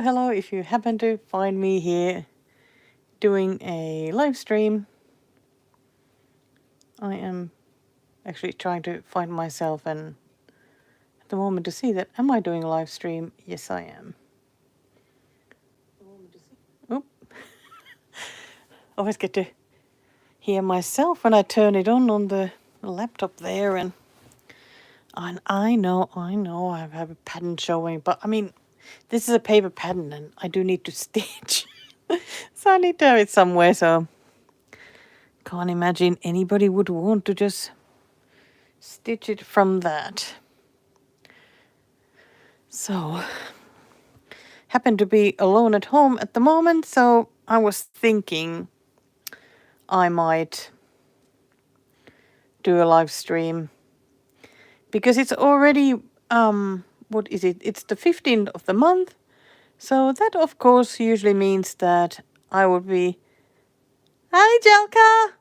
Hello, if you happen to find me here doing a live stream, I am actually trying to find myself and at the moment to see that am I doing a live stream? Yes, I am. Oop. Always get to hear myself when I turn it on the laptop there, and I know I have a pattern showing, but I mean this is a paper pattern and I do need to stitch. So I need to have it somewhere, so can't imagine anybody would want to just stitch it from that. So, happen to be alone at home at the moment, so I was thinking I might do a live stream because it's already what is it? It's the 15th of the month. So that of course usually means that I would be Hi Jelka.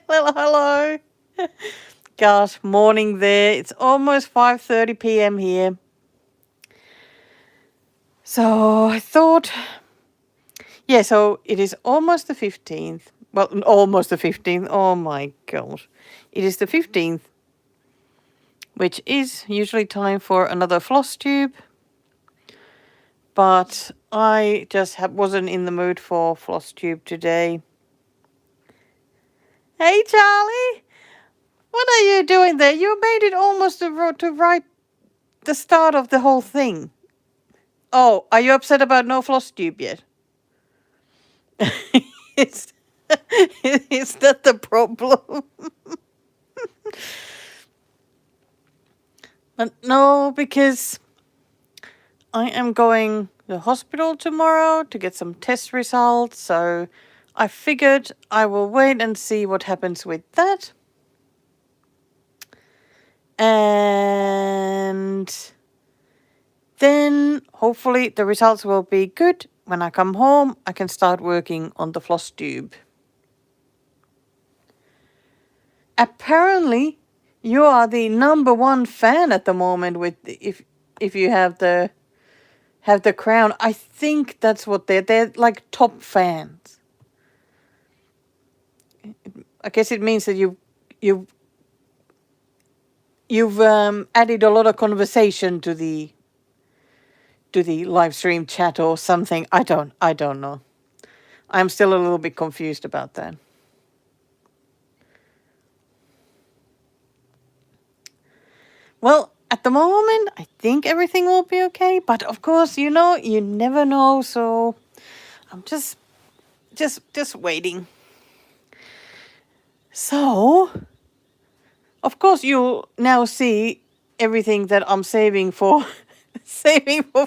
Hello. Gosh, morning there. It's almost 5:30 p.m. here. So I thought, yeah, so it is almost the 15th. Well, almost the 15th. Oh my God. It is the 15th, which is usually time for another floss tube. But I just wasn't in the mood for floss tube today. Hey, Charlie. What are you doing there? You made it almost to right the start of the whole thing. Oh, are you upset about no floss tube yet? is, is that the problem? But no, because I am going to the hospital tomorrow to get some test results, so I figured I will wait and see what happens with that. And then hopefully the results will be good. When I come home, I can start working on the floss tube. Apparently, you are the #1 fan at the moment with if you have the crown. I think that's what they're like top fans. I guess it means that you've added a lot of conversation to the live stream chat or something. I don't know. I'm still a little bit confused about that. Well, at the moment, I think everything will be okay. But of course, you never know. So I'm just waiting. So, of course, you now see everything that I'm saving for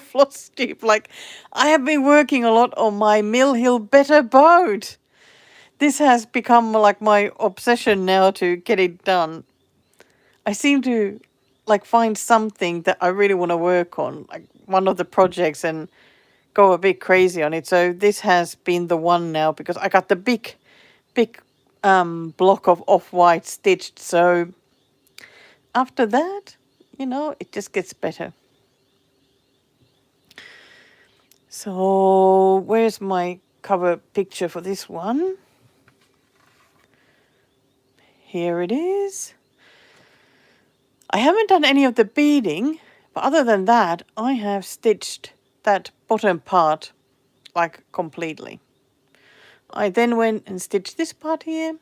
floss tube. Like, I have been working a lot on my Mill Hill Better boat. This has become like my obsession now to get it done. I seem to like find something that I really want to work on, like one of the projects, and go a bit crazy on it. So this has been the one now because I got the big block of off-white stitched. So after that, it just gets better. So where's my cover picture for this one? Here it is. I haven't done any of the beading, but other than that, I have stitched that bottom part like completely. I then went and stitched this part here.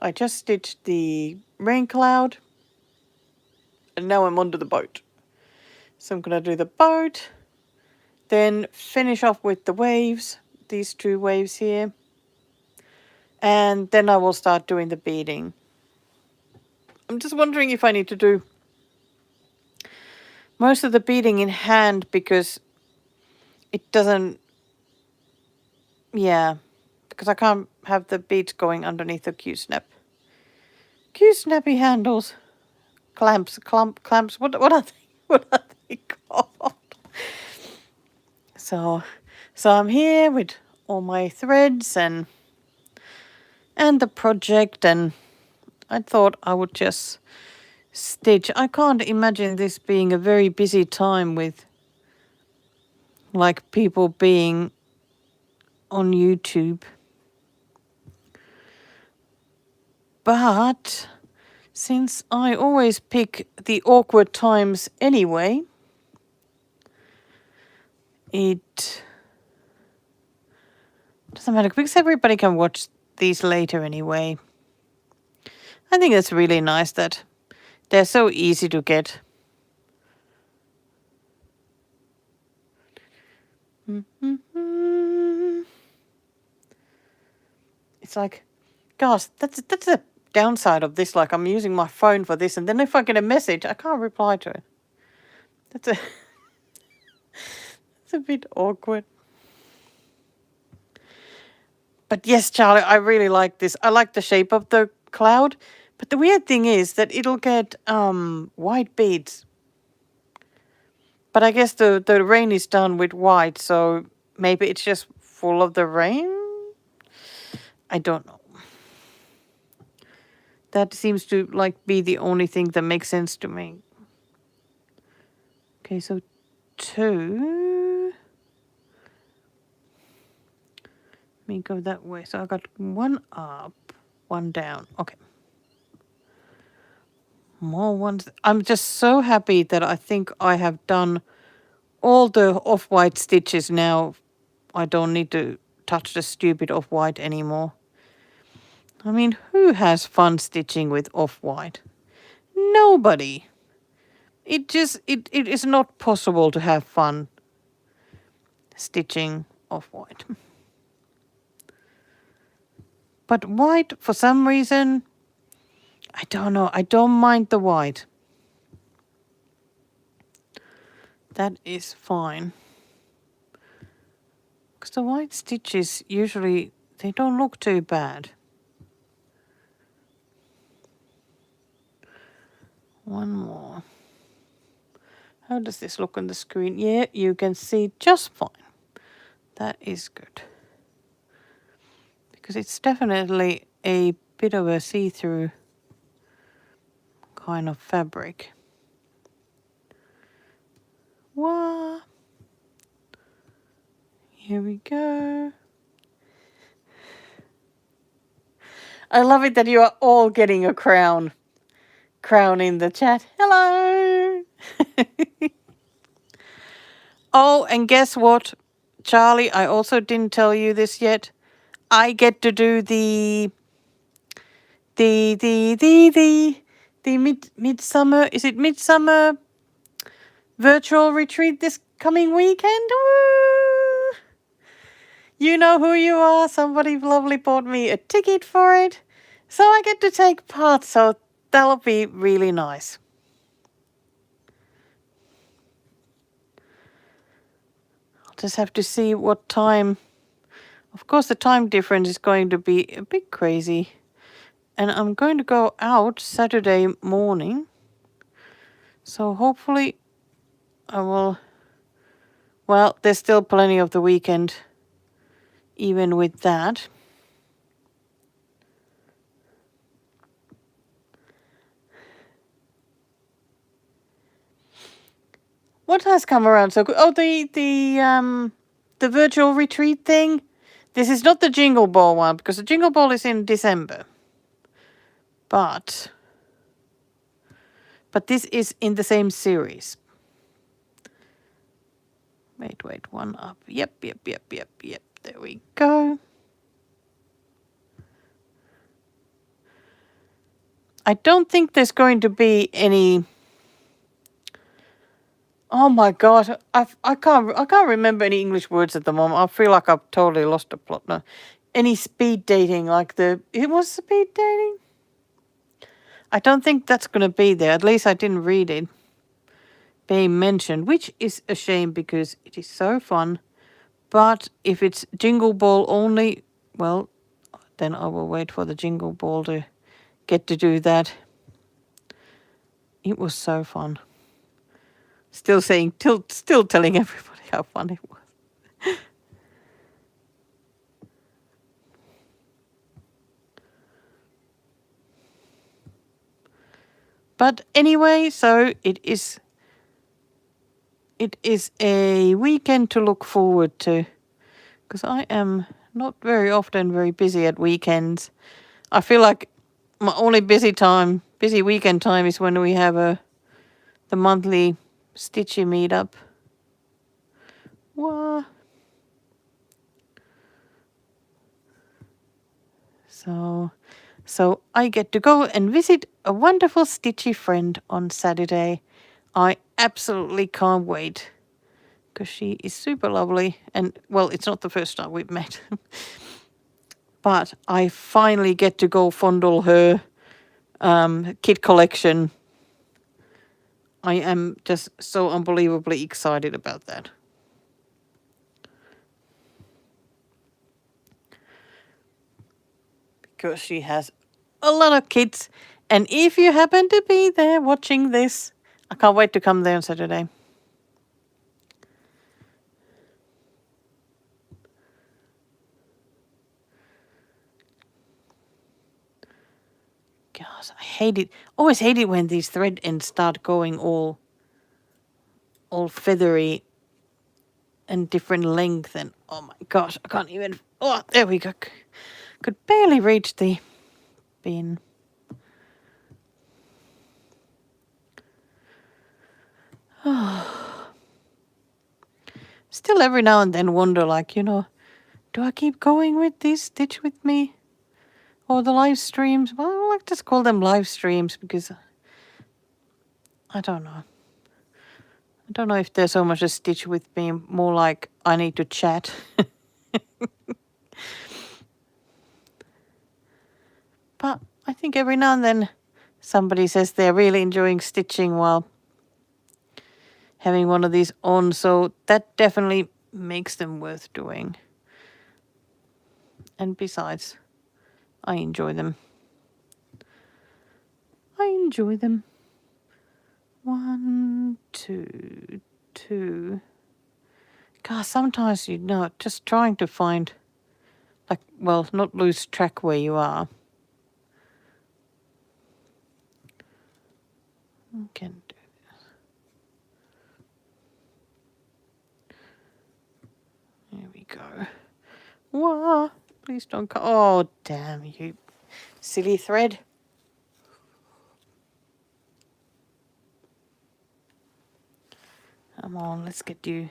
I just stitched the rain cloud, and now I'm onto the boat. So I'm going to do the boat, then finish off with the waves, these 2 waves here, and then I will start doing the beading. I'm just wondering if I need to do most of the beading in hand because it doesn't, yeah, because I can't have the beads going underneath the Q-snap. Q-snappy handles, clamps, what are they? What are they called? So I'm here with all my threads and the project, and I thought I would just stitch. I can't imagine this being a very busy time with like people being on YouTube. But since I always pick the awkward times anyway, it doesn't matter because everybody can watch these later anyway. I think it's really nice that they're so easy to get. It's like, gosh, that's the downside of this. Like, I'm using my phone for this, and then if I get a message, I can't reply to it. That's it's a bit awkward. But yes, Charlie, I really like this. I like the shape of the cloud. But the weird thing is that it'll get white beads. But I guess the rain is done with white, so maybe it's just full of the rain? I don't know. That seems to like be the only thing that makes sense to me. Okay, so 2. Let me go that way. So I got 1 up, 1 down. Okay. More ones. I'm just so happy that I think I have done all the off-white stitches now. I don't need to touch the stupid off-white anymore. I mean, who has fun stitching with off-white? Nobody. It is not possible to have fun stitching off-white. But white, for some reason, I don't know. I don't mind the white. That is fine. Because the white stitches usually, they don't look too bad. 1 more. How does this look on the screen? Yeah, you can see just fine. That is good. Because it's definitely a bit of a see-through kind of fabric. Wow. Here we go. I love it that you are all getting a crown. Crown in the chat. Hello. Oh, and guess what, Charlie? I also didn't tell you this yet. I get to do the midsummer. Is it midsummer virtual retreat this coming weekend? Woo! You know who you are. Somebody lovely bought me a ticket for it, so I get to take part. So that'll be really nice. I'll just have to see what time. Of course, the time difference is going to be a bit crazy. And I'm going to go out Saturday morning. So hopefully I will... Well, there's still plenty of the weekend, even with that. What has come around so good? Oh, the virtual retreat thing. This is not the Jingle Ball one, because the Jingle Ball is in December. But this is in the same series. Wait, 1 up. Yep. There we go. I don't think there's going to be any... Oh my God, I can't remember any English words at the moment. I feel like I've totally lost the plot now. Any speed dating, like it was speed dating? I don't think that's going to be there. At least I didn't read it being mentioned, which is a shame because it is so fun. But if it's Jingle Ball only, well, then I will wait for the Jingle Ball to get to do that. It was so fun. Still telling everybody how fun it was. But anyway, so it is it is a weekend to look forward to, because I am not very often very busy at weekends. I feel like my only busy weekend time is when we have the monthly Stitchy meetup. Wow. So I get to go and visit a wonderful Stitchy friend on Saturday. I absolutely can't wait, because she is super lovely. And, well, it's not the first time we've met. But I finally get to go fondle her kit collection. I am just so unbelievably excited about that. Because she has a lot of kits. And if you happen to be there watching this, I can't wait to come there on Saturday. Gosh, I hate it. Always hate it when these thread ends start going all feathery and different length. And oh my gosh, I can't even. Oh, there we go. Could barely reach the bin. Still every now and then wonder, like, do I keep going with this Stitch with me? Or the live streams? Well, I like to just call them live streams, because I don't know. I don't know if there's so much a Stitch with me, more like I need to chat. But I think every now and then somebody says they're really enjoying stitching while having one of these on, so that definitely makes them worth doing. And besides, I enjoy them. I enjoy them. 1, 2, 2. God, sometimes, just trying to find, like, well, not lose track where you are. I can do this. There we go. Whoa, please don't cut. Oh, damn you, silly thread. Come on, let's get you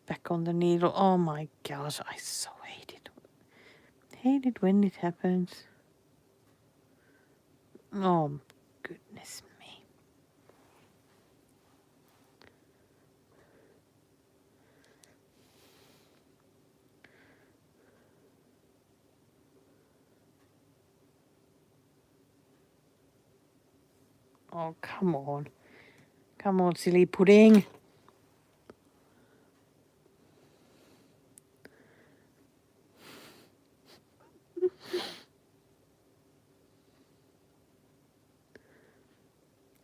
back on the needle. Oh my gosh, I so hate it. Hate it when it happens. Oh, goodness me. Oh, come on. Come on, silly pudding.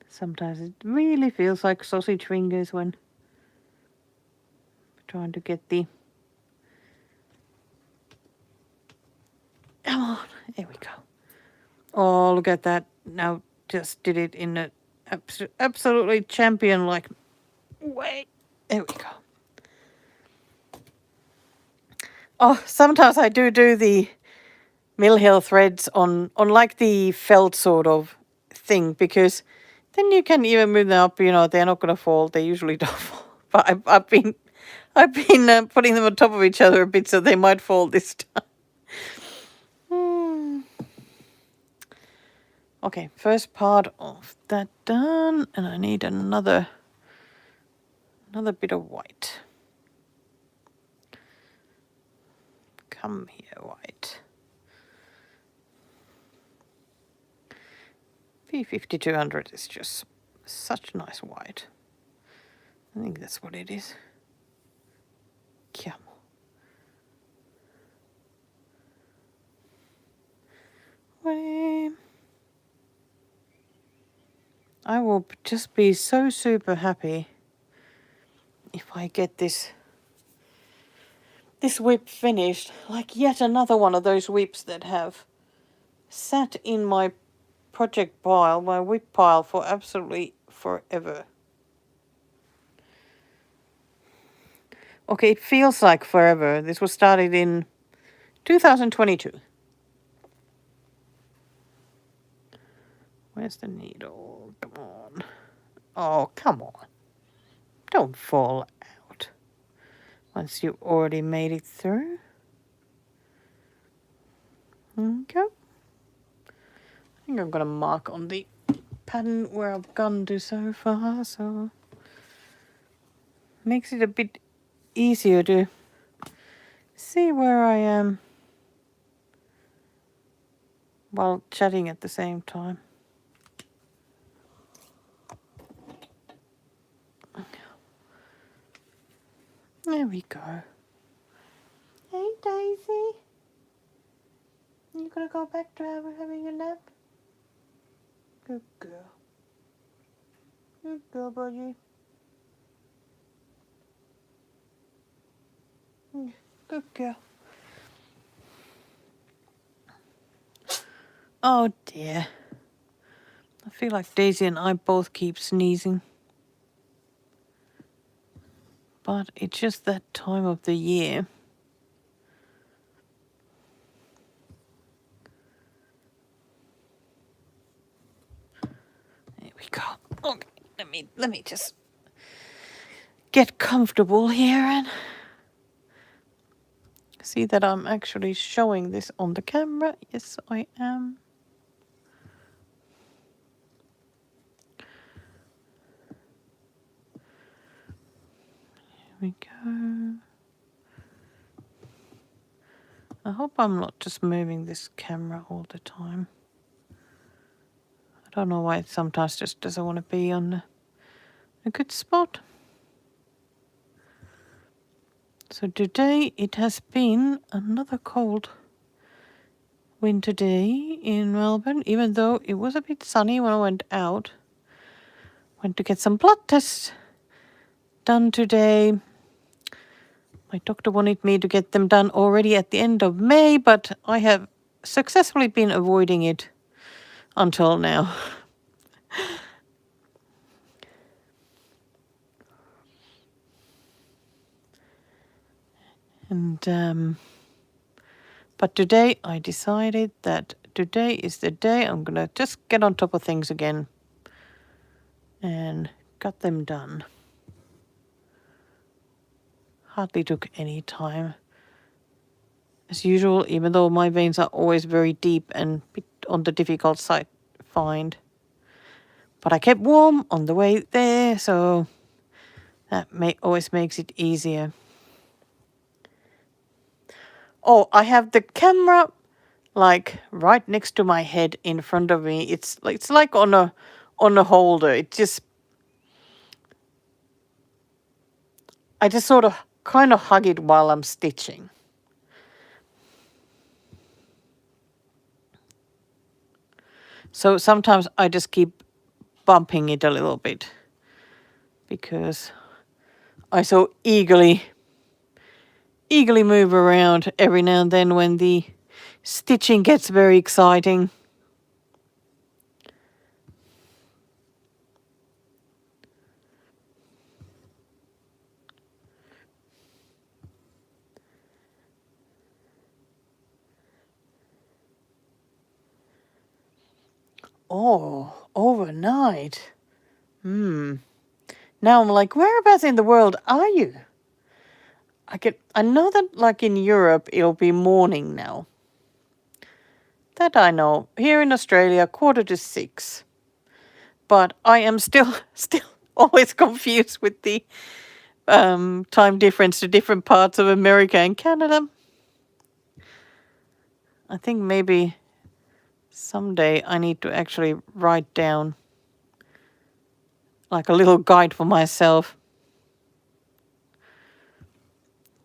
Sometimes it really feels like sausage fingers when trying to get the... Come on, there we go. Oh, look at that. Now just did it in a absolutely champion-like way. There we go. Oh, sometimes I do the Mill Hill threads on like the felt sort of thing, because then you can even move them up. They're not going to fall. They usually don't fall. But I've been putting them on top of each other a bit, so they might fall this time. Okay, first part of that done, and I need another bit of white. Come here, white. P5200 is just such nice white. I think that's what it is. Come on. I will just be so super happy if I get this whip finished. Like yet another one of those whips that have sat in my project pile, my whip pile, for absolutely forever. Okay, it feels like forever. This was started in 2022. Where's the needle? Come on. Oh, come on. Don't fall out once you already made it through. Okay. I think I'm going to mark on the pattern where I've gone to so far, so makes it a bit easier to see where I am while chatting at the same time. There we go. Hey Daisy, you gonna go back to having a nap? Good girl. Good girl, buddy. Good girl. Oh dear. I feel like Daisy and I both keep sneezing. But it's just that time of the year. There we go. Okay, let me just get comfortable here and see that I'm actually showing this on the camera. Yes, I am. Here we go. I hope I'm not just moving this camera all the time. I don't know why it sometimes just doesn't want to be on a good spot. So today it has been another cold winter day in Melbourne, even though it was a bit sunny when I went out. Went to get some blood tests done today. My doctor wanted me to get them done already at the end of May, but I have successfully been avoiding it until now. And but today I decided that today is the day I'm gonna just get on top of things again and got them done. Hardly took any time. As usual, even though my veins are always very deep and bit on the difficult side to find. But I kept warm on the way there, so that always makes it easier. Oh, I have the camera like right next to my head in front of me. It's like on a holder. I just sort of kind of hug it while I'm stitching. So sometimes I just keep bumping it a little bit because I so eagerly move around every now and then when the stitching gets very exciting. Oh, overnight. Now I'm like, whereabouts in the world are you? I know that like in Europe it'll be morning now. That I know. Here in Australia, 5:45. But I am still always confused with the time difference to different parts of America and Canada. I think maybe someday I need to actually write down like a little guide for myself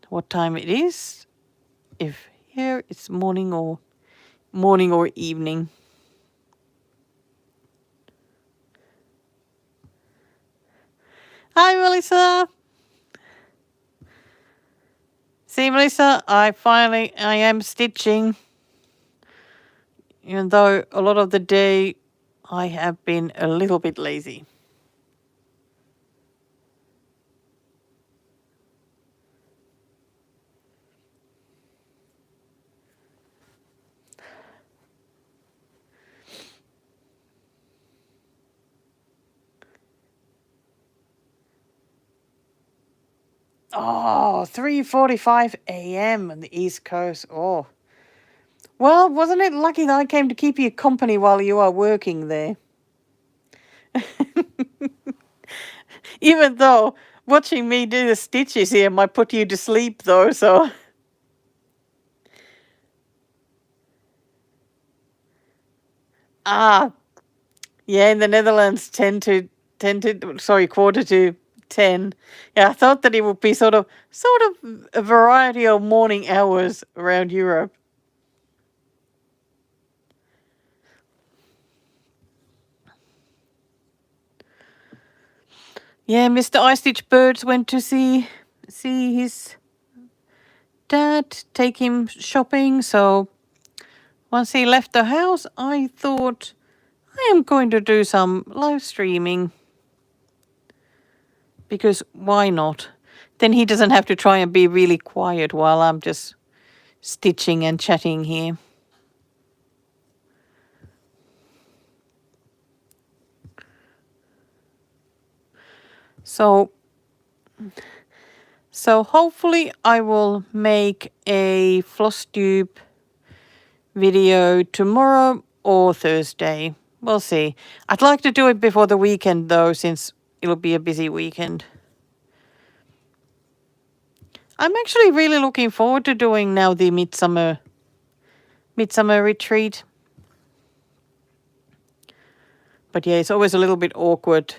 what time it is, if here it's morning or evening. Hi, Melissa. See, Melissa, I am stitching. Even though a lot of the day I have been a little bit lazy. Oh, 3:45 a.m. on the East Coast. Oh. Well, wasn't it lucky that I came to keep you company while you are working there? Even though watching me do the stitches here might put you to sleep though, so. Ah, yeah, in the Netherlands, quarter to 10. Yeah, I thought that it would be sort of a variety of morning hours around Europe. Yeah, Mr. Eye Stitch Birds went to see his dad, take him shopping. So once he left the house, I thought I am going to do some live streaming. Because why not? Then he doesn't have to try and be really quiet while I'm just stitching and chatting here. So hopefully I will make a floss tube video tomorrow or Thursday. We'll see. I'd like to do it before the weekend though, since it'll be a busy weekend. I'm actually really looking forward to doing now the midsummer retreat. But yeah, it's always a little bit awkward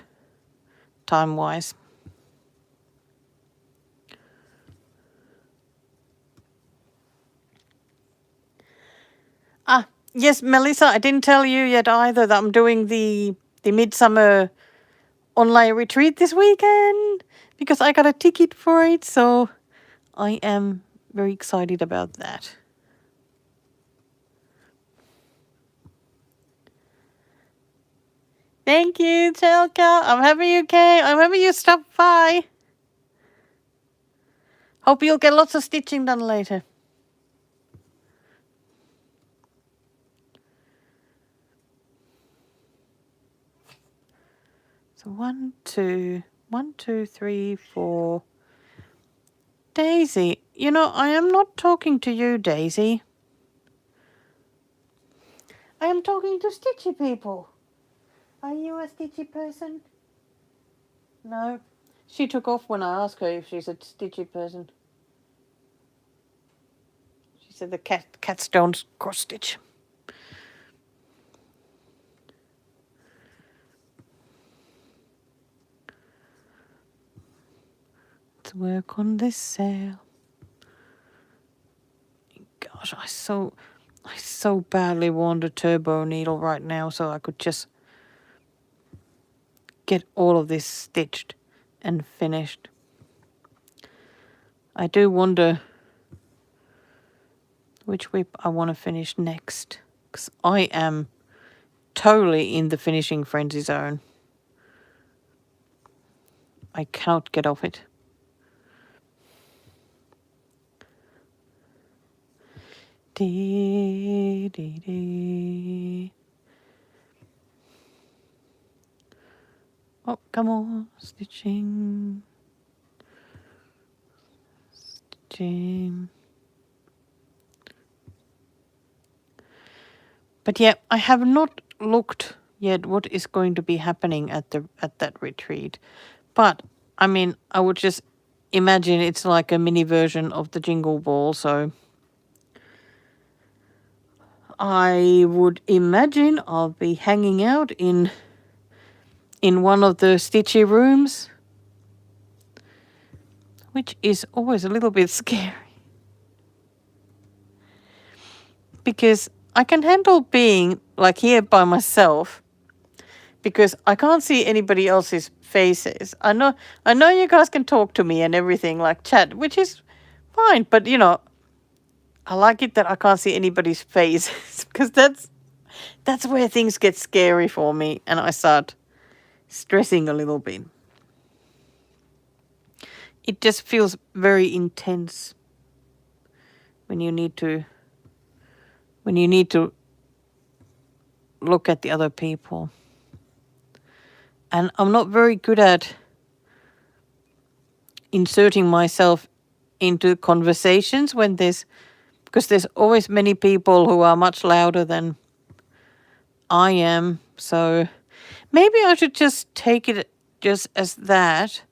time-wise. Ah, yes, Melissa, I didn't tell you yet either that I'm doing the midsummer online retreat this weekend because I got a ticket for it, so I am very excited about that. Thank you, Chelka. I'm happy you came. I'm happy you stopped by. Hope you'll get lots of stitching done later. So 1, 2, 1, 2, 3, 4. Daisy, you know, I am not talking to you, Daisy. I am talking to stitchy people. Are you a stitchy person? No. She took off when I asked her if she's a stitchy person. She said the cats don't cross stitch. Let's work on this sail. Gosh, I so badly want a turbo needle right now so I could just get all of this stitched and finished. I do wonder which whip I want to finish next, because I am totally in the finishing frenzy zone. I cannot get off it. Dee, dee, dee. Oh, come on, stitching. Stitching. But yeah, I have not looked yet what is going to be happening at that retreat. But I mean, I would just imagine it's like a mini version of the Jingle Ball, so I would imagine I'll be hanging out in one of the stitchy rooms, which is always a little bit scary. Because I can handle being like here by myself because I can't see anybody else's faces. I know you guys can talk to me and everything, like chat, which is fine, but you know, I like it that I can't see anybody's face because that's where things get scary for me and I start stressing a little bit. It just feels very intense when you need to look at the other people. And I'm not very good at inserting myself into conversations because there's always many people who are much louder than I am. So maybe I should just take it just as that.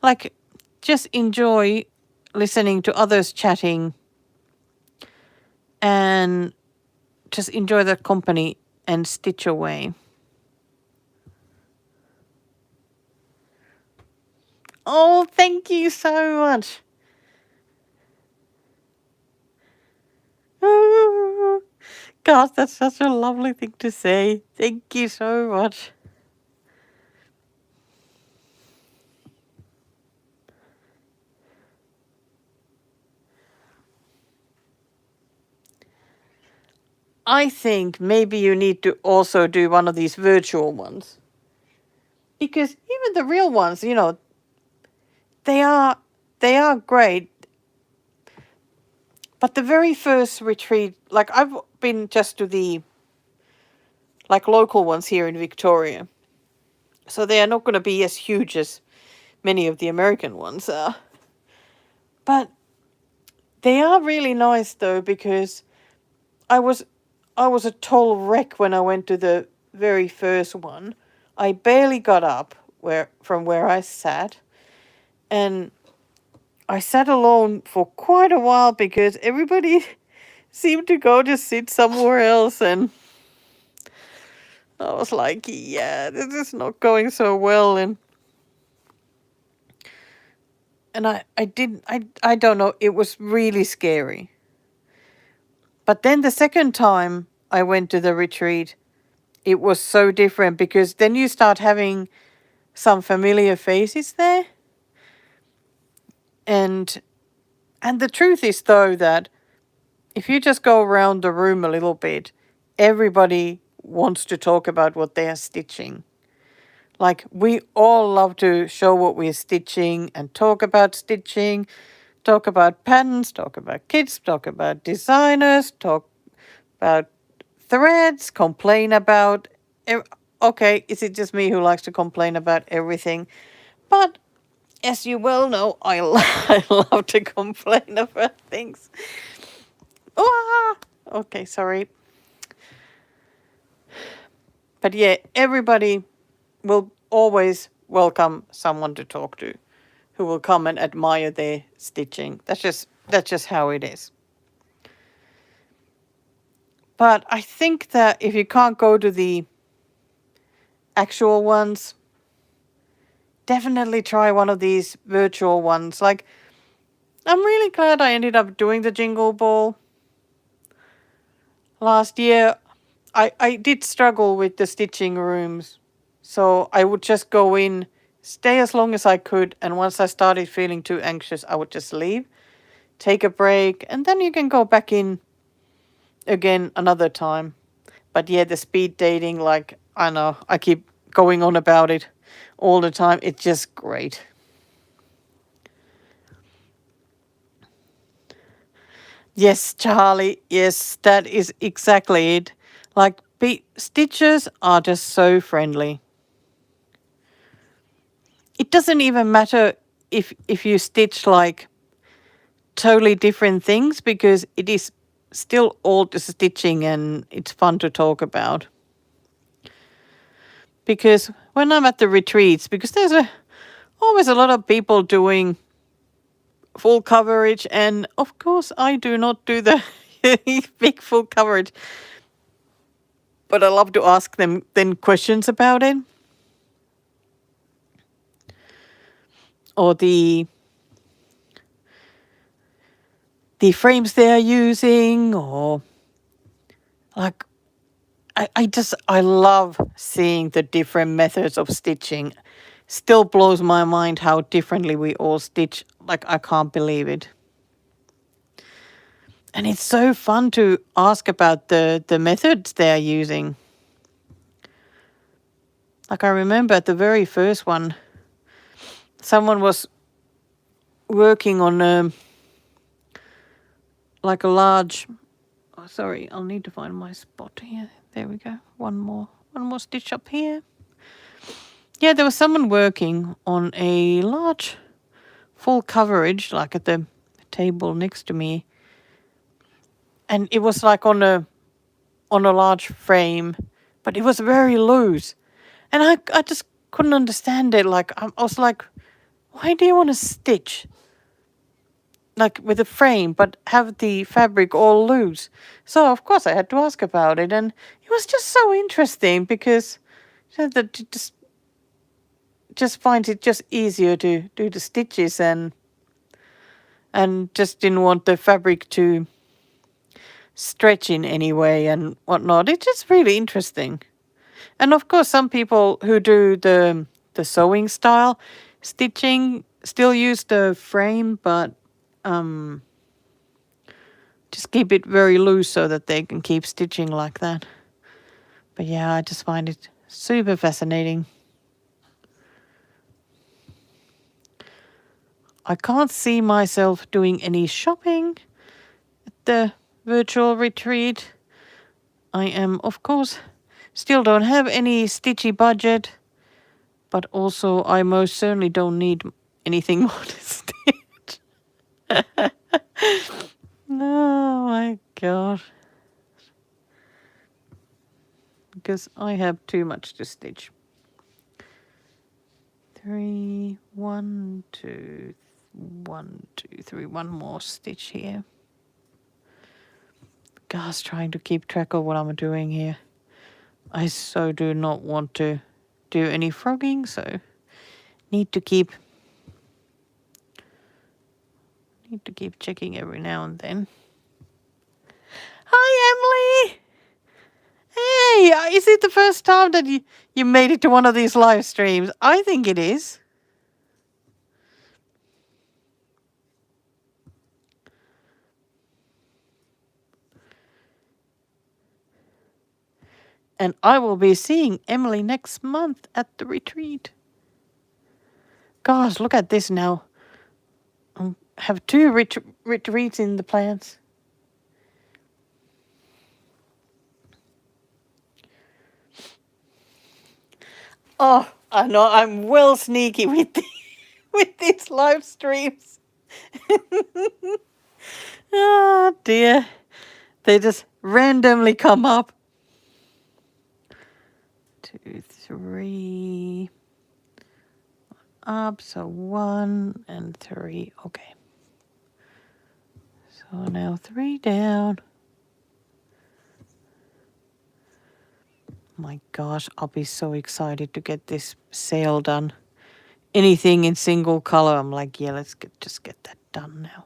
Like, just enjoy listening to others chatting and just enjoy that company and stitch away. Oh, thank you so much. God, that's such a lovely thing to say. Thank you so much. I think maybe you need to also do one of these virtual ones. Because even the real ones, they are great. But the very first retreat, like I've been just to the local ones here in Victoria. So they are not going to be as huge as many of the American ones are. But they are really nice though, because I was a total wreck when I went to the very first one. I barely got up from where I sat, and I sat alone for quite a while because everybody seemed to go to sit somewhere else, and I was like, yeah, this is not going so well, and I don't know, it was really scary. But then the second time I went to the retreat, it was so different, because then you start having some familiar faces there. And the truth is though that if you just go around the room a little bit, everybody wants to talk about what they are stitching. Like, we all love to show what we're stitching and talk about stitching, talk about patterns, talk about kits, talk about designers, talk about threads, complain about... Okay, is it just me who likes to complain about everything? But as you well know, I love to complain about things. Okay, sorry. But yeah, everybody will always welcome someone to talk to who will come and admire their stitching. That's just how it is. But I think that if you can't go to the actual ones, definitely try one of these virtual ones. Like, I'm really glad I ended up doing the Jingle Ball last year. I did struggle with the stitching rooms, so I would just go in, stay as long as I could, and once I started feeling too anxious, I would just leave, take a break, and then you can go back in again another time. But yeah, the speed dating, like, I know, I keep going on about it all the time. It's just great. Yes, Charlie, yes, that is exactly it. Like, stitchers are just so friendly. It doesn't even matter if you stitch like totally different things, because it is still all the stitching and it's fun to talk about. Because when I'm at the retreats, because there's always a lot of people doing full coverage, and of course I do not do the big full coverage, but I love to ask them then questions about it. Or the frames they are using, or like, I love seeing the different methods of stitching. Still blows my mind how differently we all stitch. Like, I can't believe it. And it's so fun to ask about the methods they're using. Like, I remember at the very first one, someone was working on like a large... Oh, sorry, I'll need to find my spot here. There we go. One more stitch up here. Yeah, there was someone working on a large full coverage, like at the table next to me. And it was like on a large frame, but it was very loose. And I just couldn't understand it. Like, I was like, why do you want to stitch like with a frame, but have the fabric all loose? So of course I had to ask about it, and it was just so interesting because she said that it just finds it just easier to do the stitches and just didn't want the fabric to stretch in any way and whatnot. It's just really interesting. And of course, some people who do the sewing style stitching still use the frame, but just keep it very loose so that they can keep stitching like that. But yeah, I just find it super fascinating. I can't see myself doing any shopping at the virtual retreat. I am, of course, still don't have any stitchy budget, but also I most certainly don't need anything more to stitch. Oh my god. Because I have too much to stitch. 3, 1, 2, 1, 2, 3, one more stitch here. God's trying to keep track of what I'm doing here. I so do not want to do any frogging, so need to keep checking every now and then. Hi, Emily! Hey, is it the first time that you made it to one of these live streams? I think it is. And I will be seeing Emily next month at the retreat. Gosh, look at this now. I have 2 retreats in the plans. Oh, I know I'm well sneaky with with these live streams. Oh dear. They just randomly come up. 2, 3 up, so 1 and 3. Okay. So now 3 down. My gosh, I'll be so excited to get this sale done. Anything in single color, I'm like, yeah, let's just get that done now.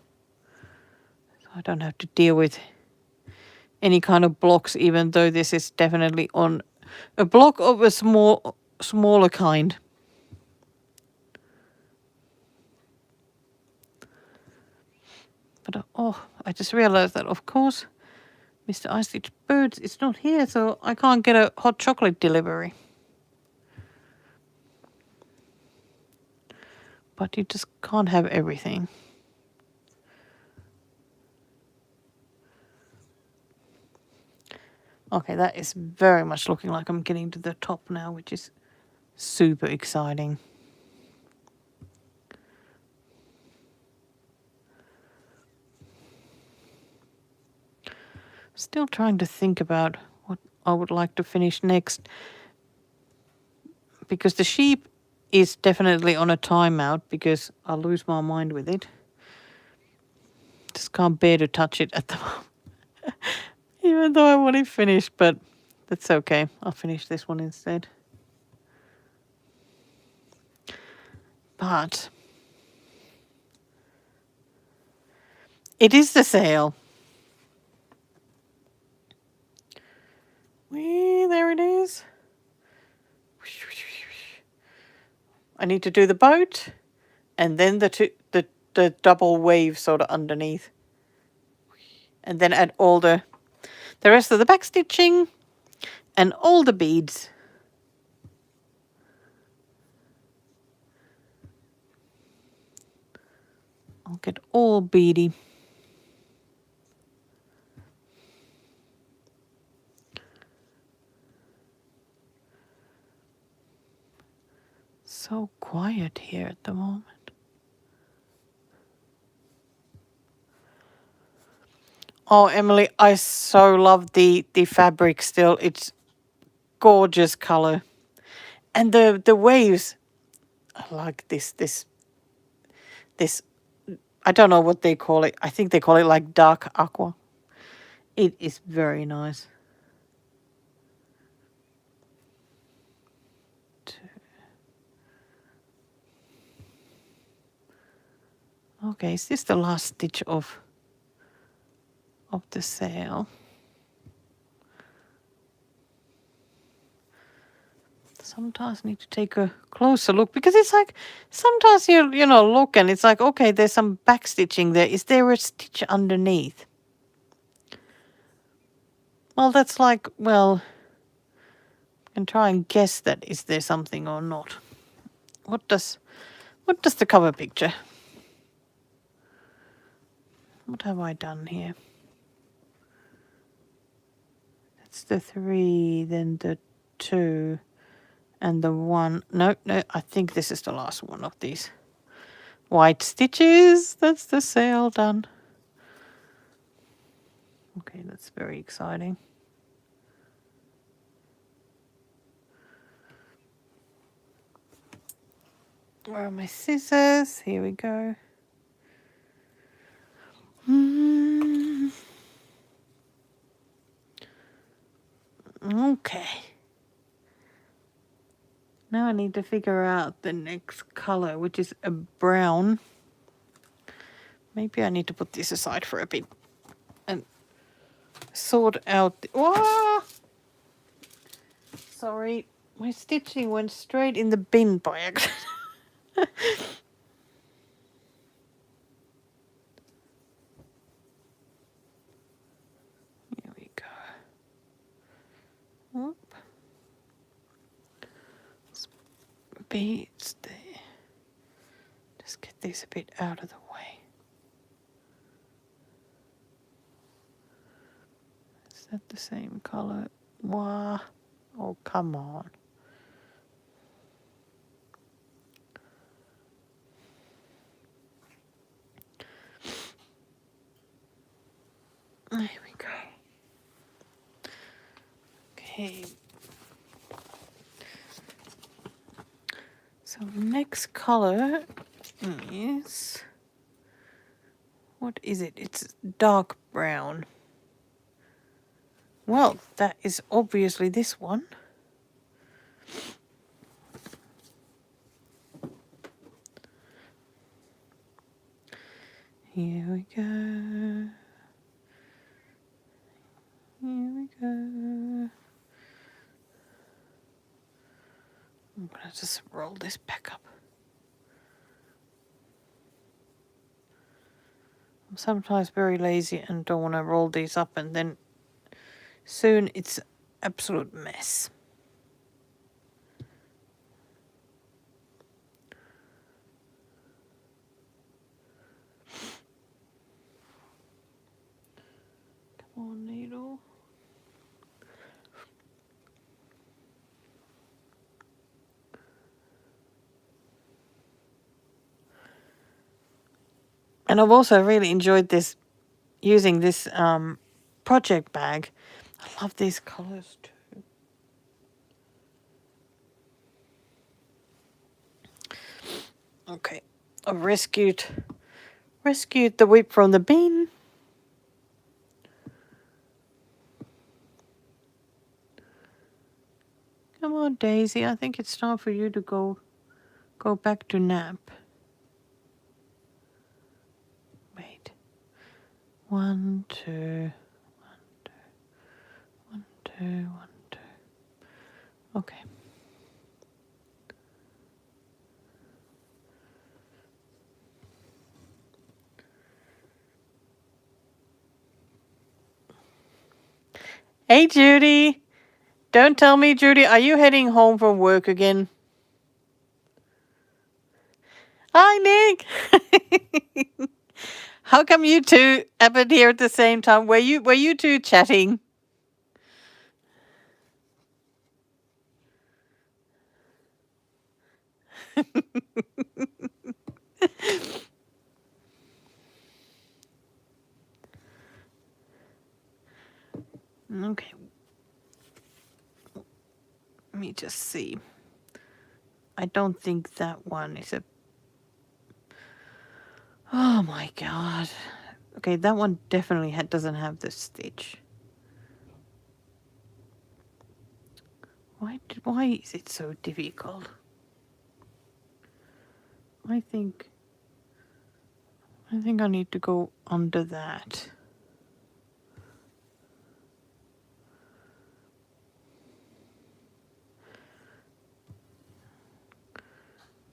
So I don't have to deal with any kind of blocks, even though this is definitely on a block of a smaller kind. But oh, I just realized that, of course, Mr. I Stitch Birds is not here, so I can't get a hot chocolate delivery. But you just can't have everything. Okay, that is very much looking like I'm getting to the top now, which is super exciting. Still trying to think about what I would like to finish next. Because the sheep is definitely on a timeout because I'll lose my mind with it. Just can't bear to touch it at the moment. Even though I want it finished, but that's okay. I'll finish this one instead. But it is the sale. Whee, there it is. I need to do the boat and then the double wave sort of underneath. And then add all the rest of the back stitching and all the beads. I'll get all beady. So quiet here at the moment. Oh, Emily, I so love the fabric still. It's gorgeous color. And the waves, I like this I don't know what they call it. I think they call it like dark aqua. It is very nice. Okay, is this the last stitch of the sail? Sometimes need to take a closer look because it's like sometimes you know look and it's like okay, there's some back stitching there. Is there a stitch underneath? Well, that's like well, I can try and guess that is there something or not. What does the cover picture? What have I done here? That's the 3, then the 2, and the 1. No, I think this is the last one of these white stitches. That's the sail done. Okay, that's very exciting. Where are my scissors? Here we go. Okay. Now I need to figure out the next color, which is a brown. Maybe I need to put this aside for a bit and sort out. Whoa! Sorry, my stitching went straight in the bin by accident. Here we go. Whoop. Beads there. Just get these a bit out of the way. Is that the same color? Wow. Oh, come on. There we go. Okay. So next color is, what is it? It's dark brown. Well, that is obviously this one. Here we go. Here we go. I'm gonna just roll this back up. I'm sometimes very lazy and don't want to roll these up, and then soon it's an absolute mess. Come on, needle. And I've also really enjoyed this, using this project bag. I love these colors too. Okay, I've rescued the whip from the bin. Come on, Daisy. I think it's time for you to go back to nap. Wait. 1, 2, 1, 2, 1, 2, 1, 2. Okay. Hey, Judy. Don't tell me, Judy, are you heading home from work again? Hi, Nick. How come you two happened here at the same time? Were you two chatting? Okay. Let me just see. I don't think that one is a... Oh my god. Okay, that one definitely doesn't have the stitch. Why is it so difficult? I think I need to go under that.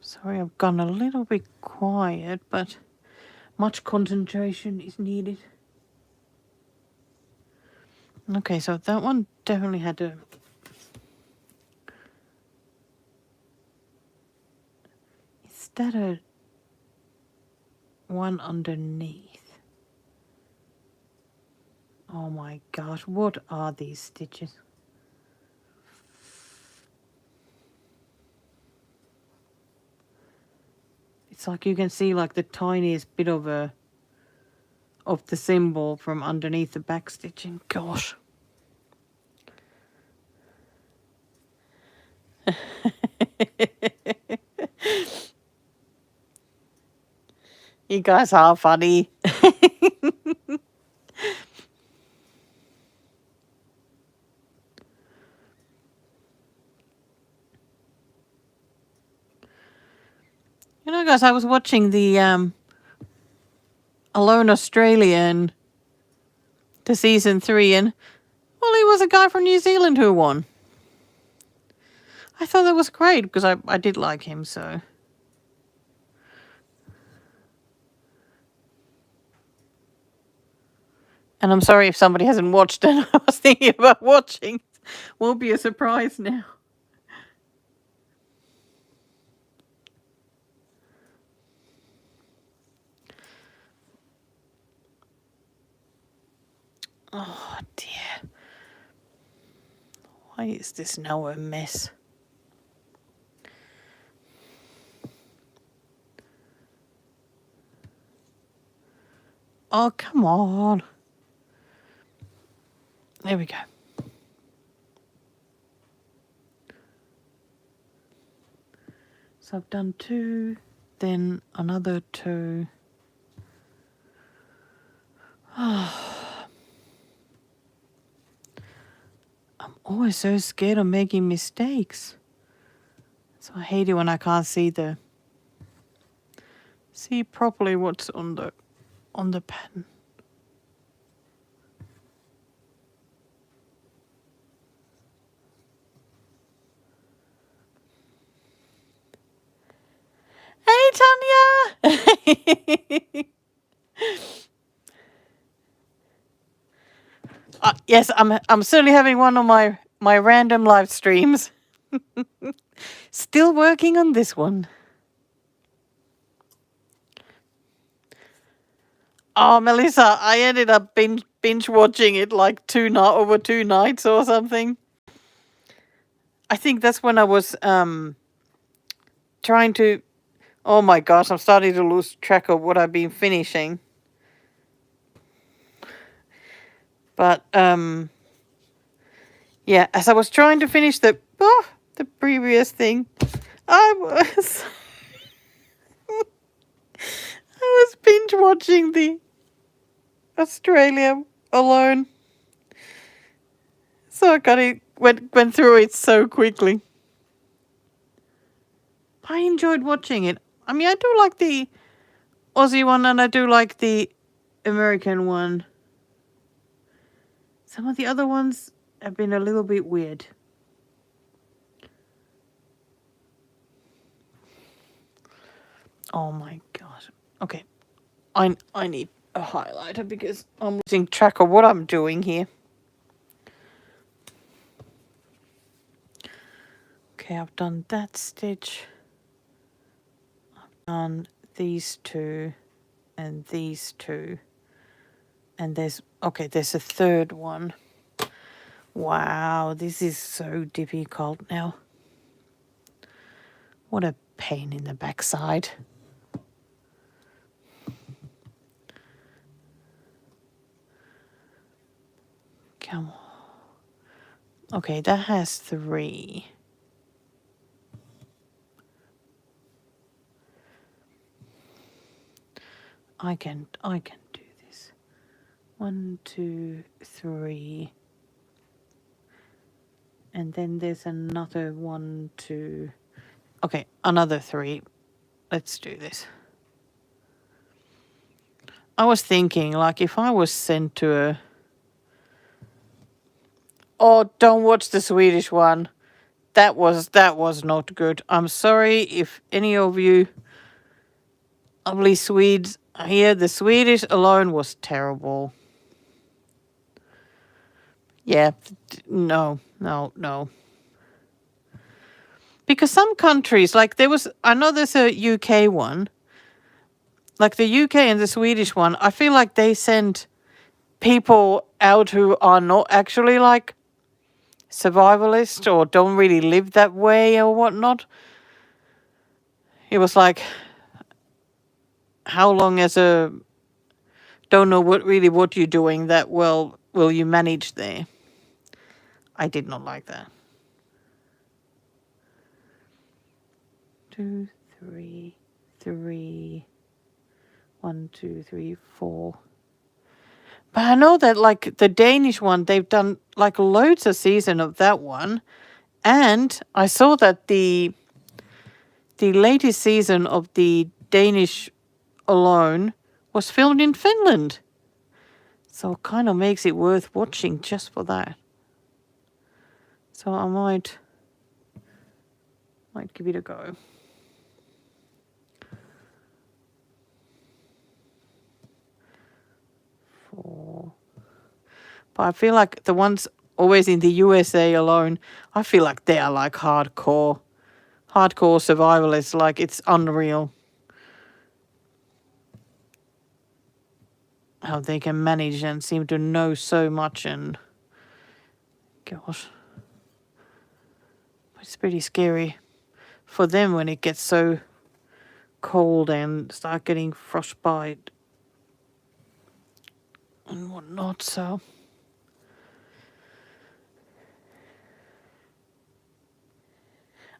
Sorry, I've gone a little bit quiet, but much concentration is needed. Okay, so that one definitely had a... Is that a one underneath? Oh my gosh, what are these stitches? It's like you can see like the tiniest bit of the symbol from underneath the back stitching. Gosh. You guys are funny. You know, guys, I was watching the Alone Australian to season 3, and well, he was a guy from New Zealand who won. I thought that was great because I did like him, so. And I'm sorry if somebody hasn't watched it. I was thinking about watching. Won't be a surprise now. Oh dear. Why is this now a mess? Oh, come on. There we go. So I've done 2, then another 2. I'm always so scared of making mistakes. So I hate it when I can't see properly what's on the pattern. Hey, Tanya! Yes, I'm certainly having one on my random live streams. Still working on this one. Oh, Melissa, I ended up binge watching it like over 2 nights or something. I think that's when I was trying to... Oh my gosh, I'm starting to lose track of what I've been finishing. But yeah, as I was trying to finish the previous thing, I was binge watching the Australia Alone. So I kind of went through it so quickly. I enjoyed watching it. I mean, I do like the Aussie one and I do like the American one. Some of the other ones have been a little bit weird. Oh my god. Okay. I need a highlighter because I'm losing track of what I'm doing here. Okay, I've done that stitch. I've done these 2 and these 2. And there's a 3rd one. Wow, this is so difficult now. What a pain in the backside. Come on. Okay, that has 3. I can do this. 1, 2, 3. And then there's another 1, 2. Okay, another 3. Let's do this. I was thinking, like, if I was sent to a... Oh, don't watch the Swedish one. That was not good. I'm sorry if any of you lovely Swedes here. The Swedish alone was terrible. Yeah, no. Because some countries, like I know there's a UK one, like the UK and the Swedish one, I feel like they send people out who are not actually like survivalists or don't really live that way or whatnot. It was like, how long as a don't know what you're doing that well will you manage there? I did not like that. 2, 3, 3. 1, 2, 3, 4. But I know that like the Danish one, they've done like loads of season of that one, and I saw that the latest season of the Danish alone was filmed in Finland. So it kind of makes it worth watching just for that. So I might give it a go. But I feel like the ones always in the USA alone, I feel like they are like hardcore survivalists. Like it's unreal how they can manage and seem to know so much, and gosh, it's pretty scary for them when it gets so cold and start getting frostbite and whatnot. So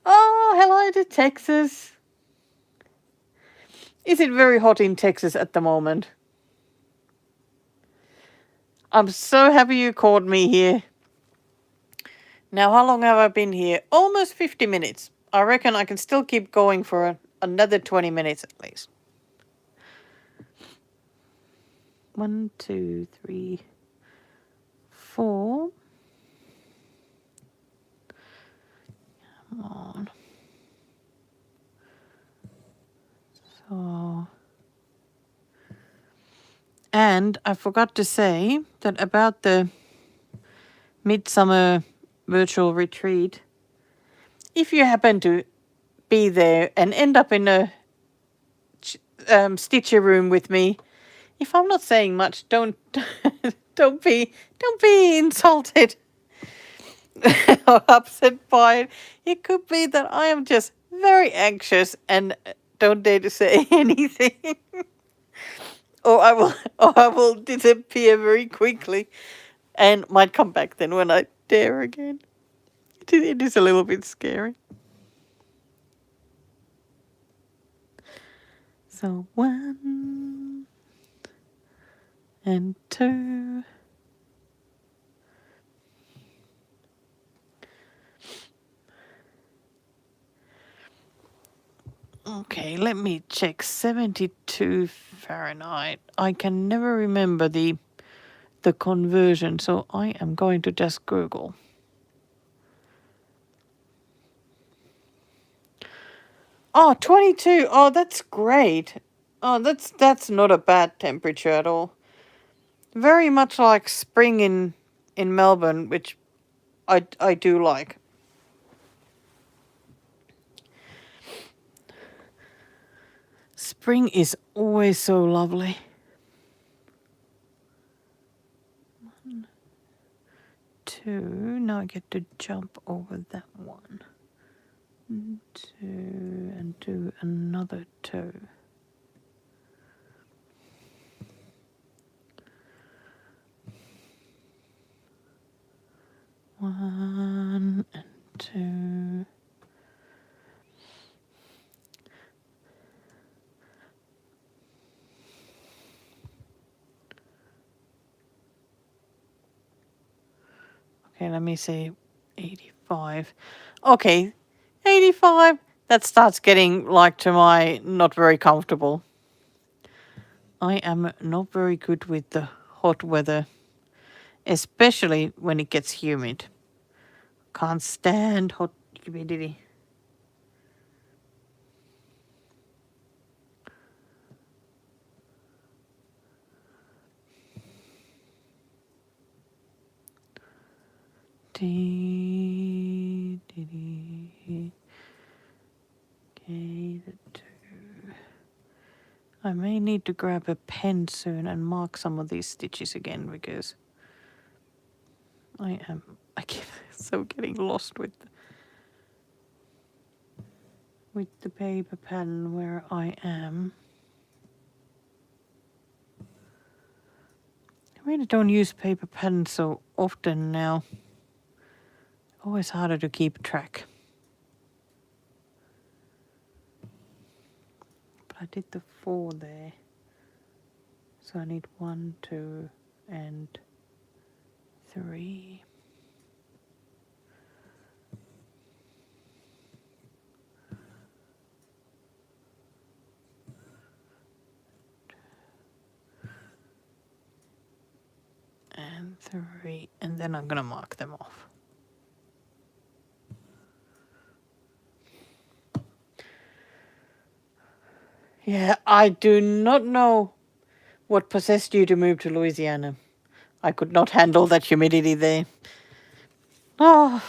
oh, hello to Texas. Is it very hot in Texas at the moment? I'm so happy you called me here. Now, how long have I been here? Almost 50 minutes. I reckon I can still keep going for another 20 minutes at least. 1, 2, 3, 4. Come on. So, and I forgot to say that about the Midsummer virtual retreat. If you happen to be there and end up in a stitcher room with me, if I'm not saying much, don't don't be insulted or upset by it. It could be that I am just very anxious and don't dare to say anything. or I will disappear very quickly and might come back then when I dare again. It is a little bit scary. So 1 and 2. Okay, let me check. 72 Fahrenheit. I can never remember the conversion, so I am going to just Google. Oh, 22. Oh, that's great. Oh, that's not a bad temperature at all. Very much like spring in Melbourne, which I do like. Spring is always so lovely. 1, 2. Now I get to jump over that one. 1, 2, and do another 2. 1, Okay, let me see. 85. Okay, 85. That starts getting like to my not very comfortable. I am not very good with the hot weather, especially when it gets humid. Can't stand hot humidity. Okay, the 2. I may need to grab a pen soon and mark some of these stitches again because I keep so getting lost with the paper pen where I am. I really don't use paper pens so often now. Always harder to keep track. But I did the 4 there. So I need 1, 2, and 3. And 3, and then I'm gonna mark them off. Yeah, I do not know what possessed you to move to Louisiana. I could not handle that humidity there. Oh,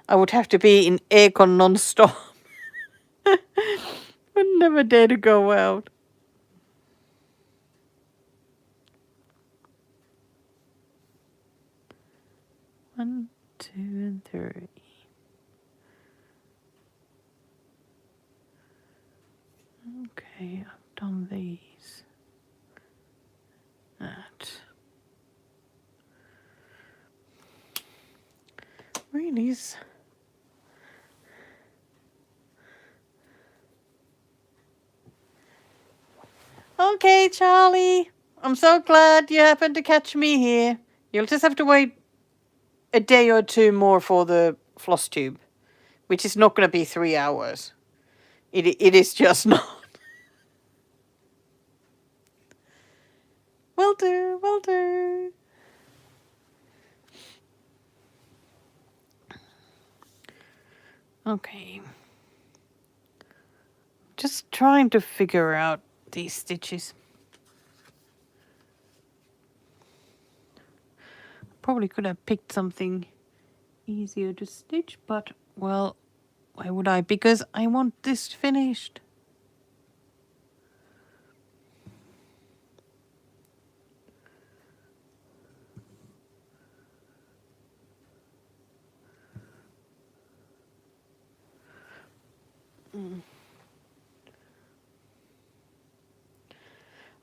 I would have to be in aircon non-stop. Would never dare to go out. One, 2, and 3. Okay, I've done these. That. Really is. Okay, Charlie. I'm so glad you happened to catch me here. You'll just have to wait a day or 2 more for the floss tube, which is not going to be 3 hours. It is just not. Will do, will do. Okay. Just trying to figure out these stitches. Probably could have picked something easier to stitch, but, well, why would I? Because I want this finished.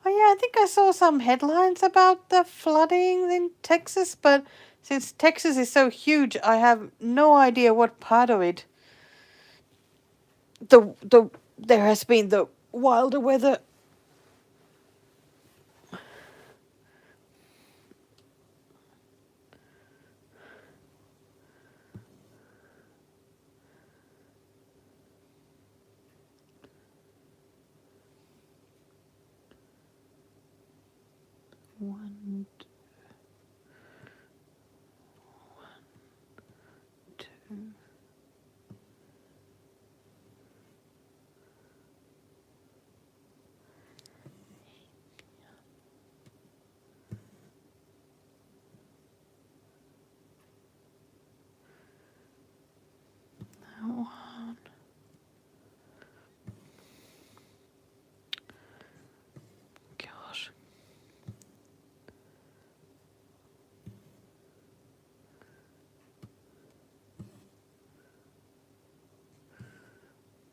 Oh yeah, I think I saw some headlines about the flooding in Texas, but since Texas is so huge, I have no idea what part of it there has been the wilder weather. One, two. That one. Gosh.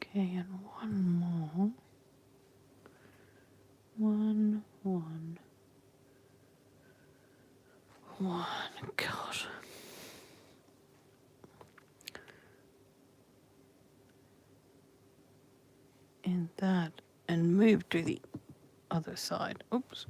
Okay, and one more. One. Gosh. In that, and move to the other side. Oops.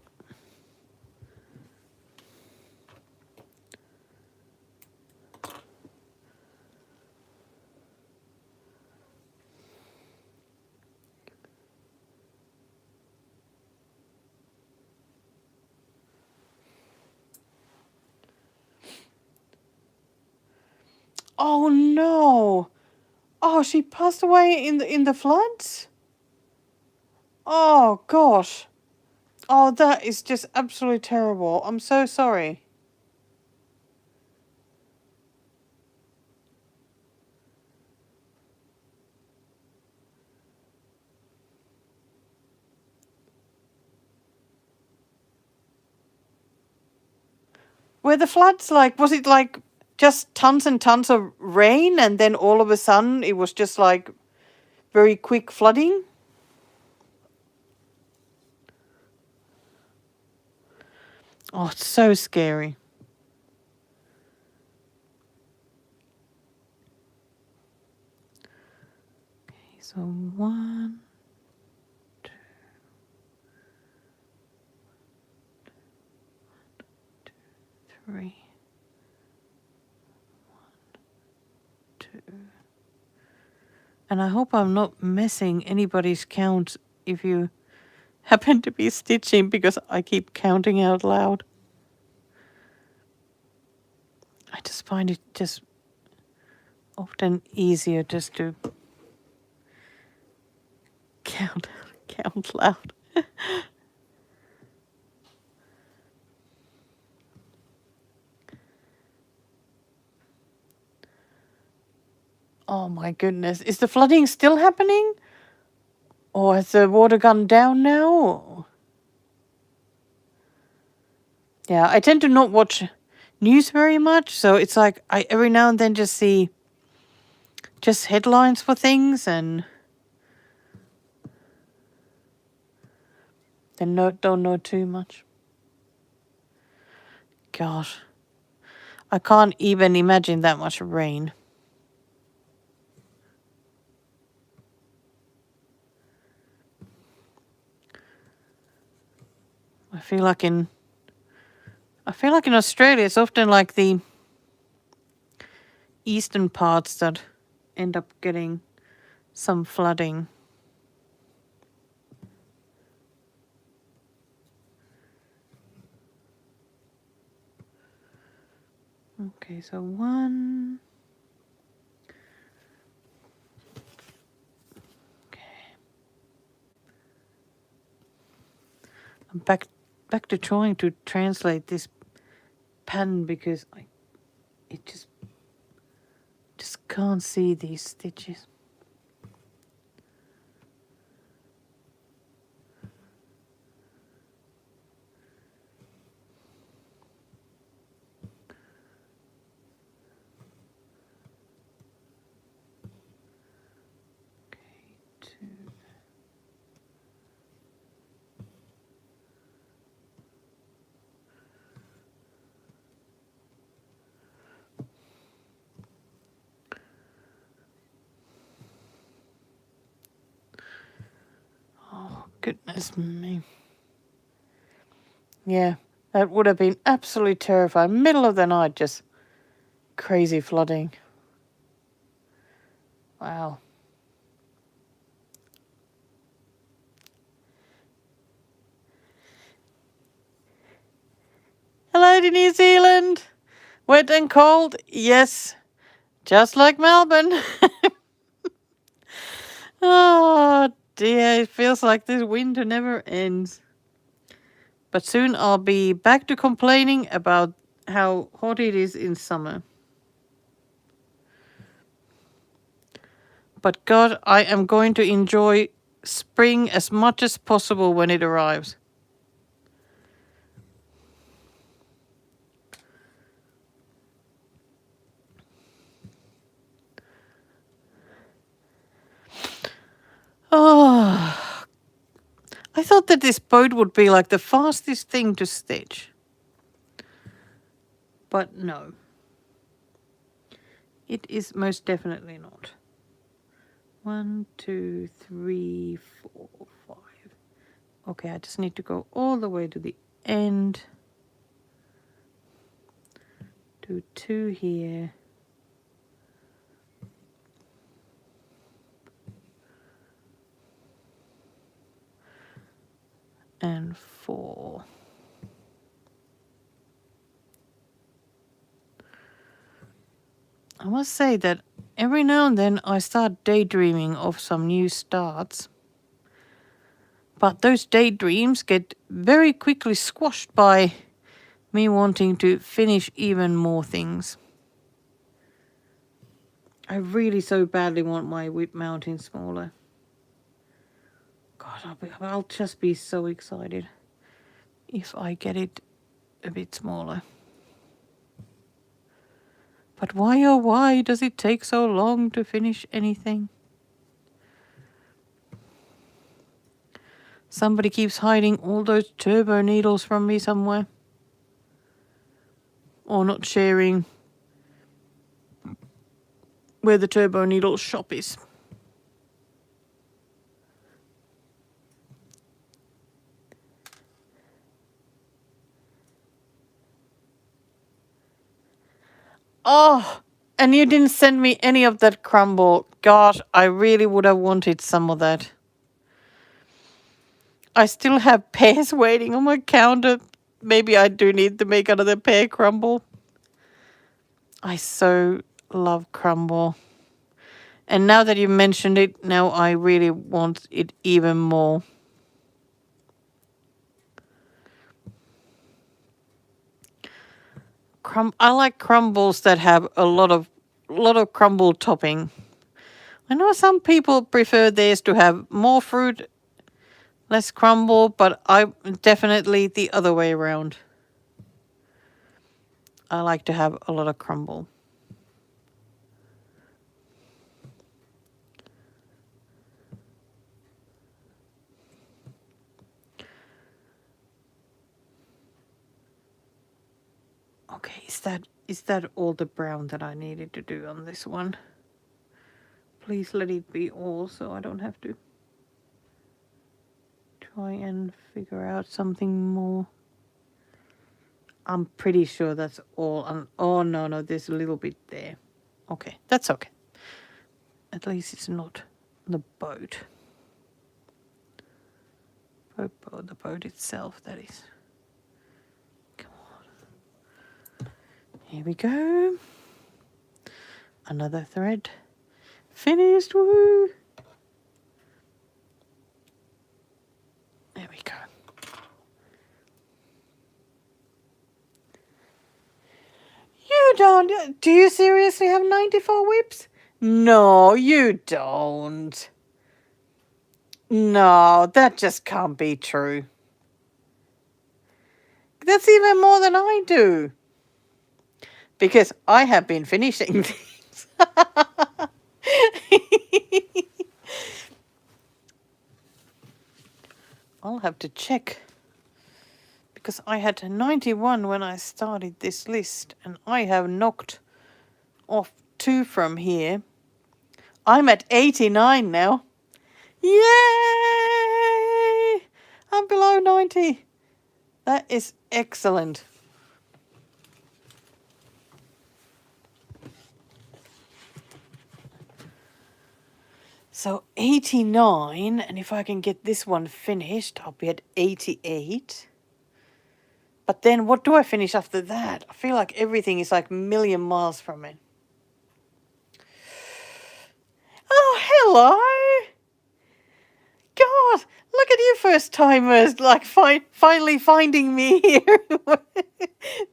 Oh no! Oh, she passed away in the floods? Oh gosh. Oh, that is just absolutely terrible. I'm so sorry. Were the floods like, was it like just tons and tons of rain and then all of a sudden it was just like very quick flooding? Oh, it's so scary. Okay, so 1, 2, 3, 2. And I hope I'm not messing anybody's count if you happen to be stitching because I keep counting out loud. I just find it just often easier just to count loud. Oh my goodness. Is the flooding still happening? Or has the water gone down now? Yeah, I tend to not watch news very much, so it's like I every now and then just see just headlines for things and then don't know too much. Gosh. I can't even imagine that much rain. I feel like in Australia it's often like the eastern parts that end up getting some flooding. Okay, so 1. Okay. I'm back to trying to translate this pattern because it just can't see these stitches. Oh, goodness me. Yeah, that would have been absolutely terrifying. Middle of the night, just crazy flooding. Wow. Hello to New Zealand. Wet and cold, yes, just like Melbourne. Oh dear, it feels like this winter never ends. But soon I'll be back to complaining about how hot it is in summer. But God, I am going to enjoy spring as much as possible when it arrives. Oh, I thought that this boat would be like the fastest thing to stitch. But no. It is most definitely not. 1, 2, 3, 4, 5. Okay, I just need to go all the way to the end. Do 2 here. And 4. I must say that every now and then I start daydreaming of some new starts. But those daydreams get very quickly squashed by me wanting to finish even more things. I really so badly want my whip mounting smaller. God, I'll just be so excited if I get it a bit smaller. But why oh why does it take so long to finish anything? Somebody keeps hiding all those turbo needles from me somewhere. Or not sharing where the turbo needle shop is. Oh, and you didn't send me any of that crumble. God, I really would have wanted some of that. I still have pears waiting on my counter. Maybe I do need to make another pear crumble. I so love crumble. And now that you mentioned it, now I really want it even more. I like crumbles that have a lot of crumble topping. I know some people prefer theirs to have more fruit, less crumble, but I'm definitely the other way around. I like to have a lot of crumble. Okay, is that all the brown that I needed to do on this one? Please let it be all so I don't have to try and figure out something more. I'm pretty sure that's all. Oh, no, there's a little bit there. Okay, that's okay. At least it's not the boat. The boat itself, that is. Come on. Here we go. Another thread. Finished, woo! There we go. You don't. Do you seriously have 94 whips? No, you don't. No, that just can't be true. That's even more than I do. Because I have been finishing things. I'll have to check. Because I had 91 when I started this list. And I have knocked off 2 from here. I'm at 89 now. Yay! I'm below 90. That is excellent. So 89, and if I can get this one finished, I'll be at 88. But then what do I finish after that? I feel like everything is like a million miles from it. Oh, hello! God, look at you first timers, like finally finding me here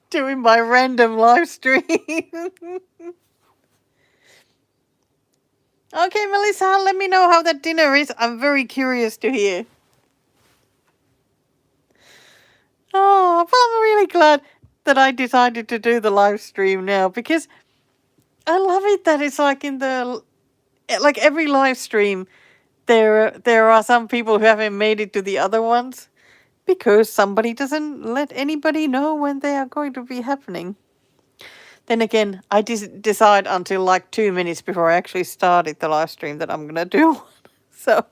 doing my random live stream. Okay, Melissa, let me know how that dinner is. I'm very curious to hear. Oh, well, I'm really glad that I decided to do the live stream now because I love it that it's like like every live stream, there are some people who haven't made it to the other ones because somebody doesn't let anybody know when they are going to be happening. Then again, I decide until like 2 minutes before I actually started the live stream that I'm going to do one. So,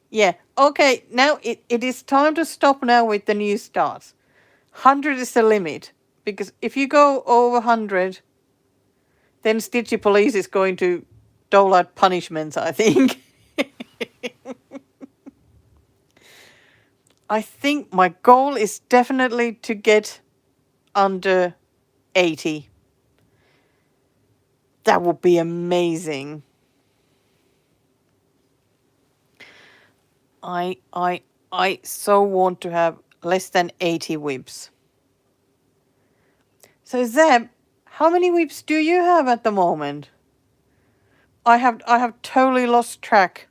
yeah. Okay, now it is time to stop now with the new starts. 100 is the limit. Because if you go over 100, then Stitchy Police is going to dole out punishments, I think. I think my goal is definitely to get under 80. That would be amazing. I so want to have less than 80 whips. So Zeb, how many whips do you have at the moment? I have totally lost track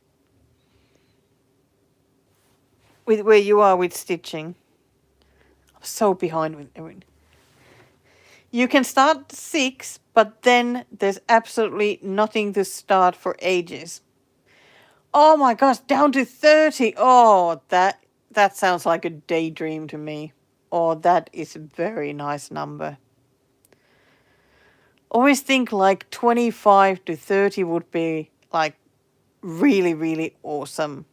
with where you are with stitching. I'm so behind with everything. You can start 6, but then there's absolutely nothing to start for ages. Oh my gosh, down to 30. Oh, that sounds like a daydream to me. Oh, that is a very nice number. Always think like 25 to 30 would be like really, really awesome.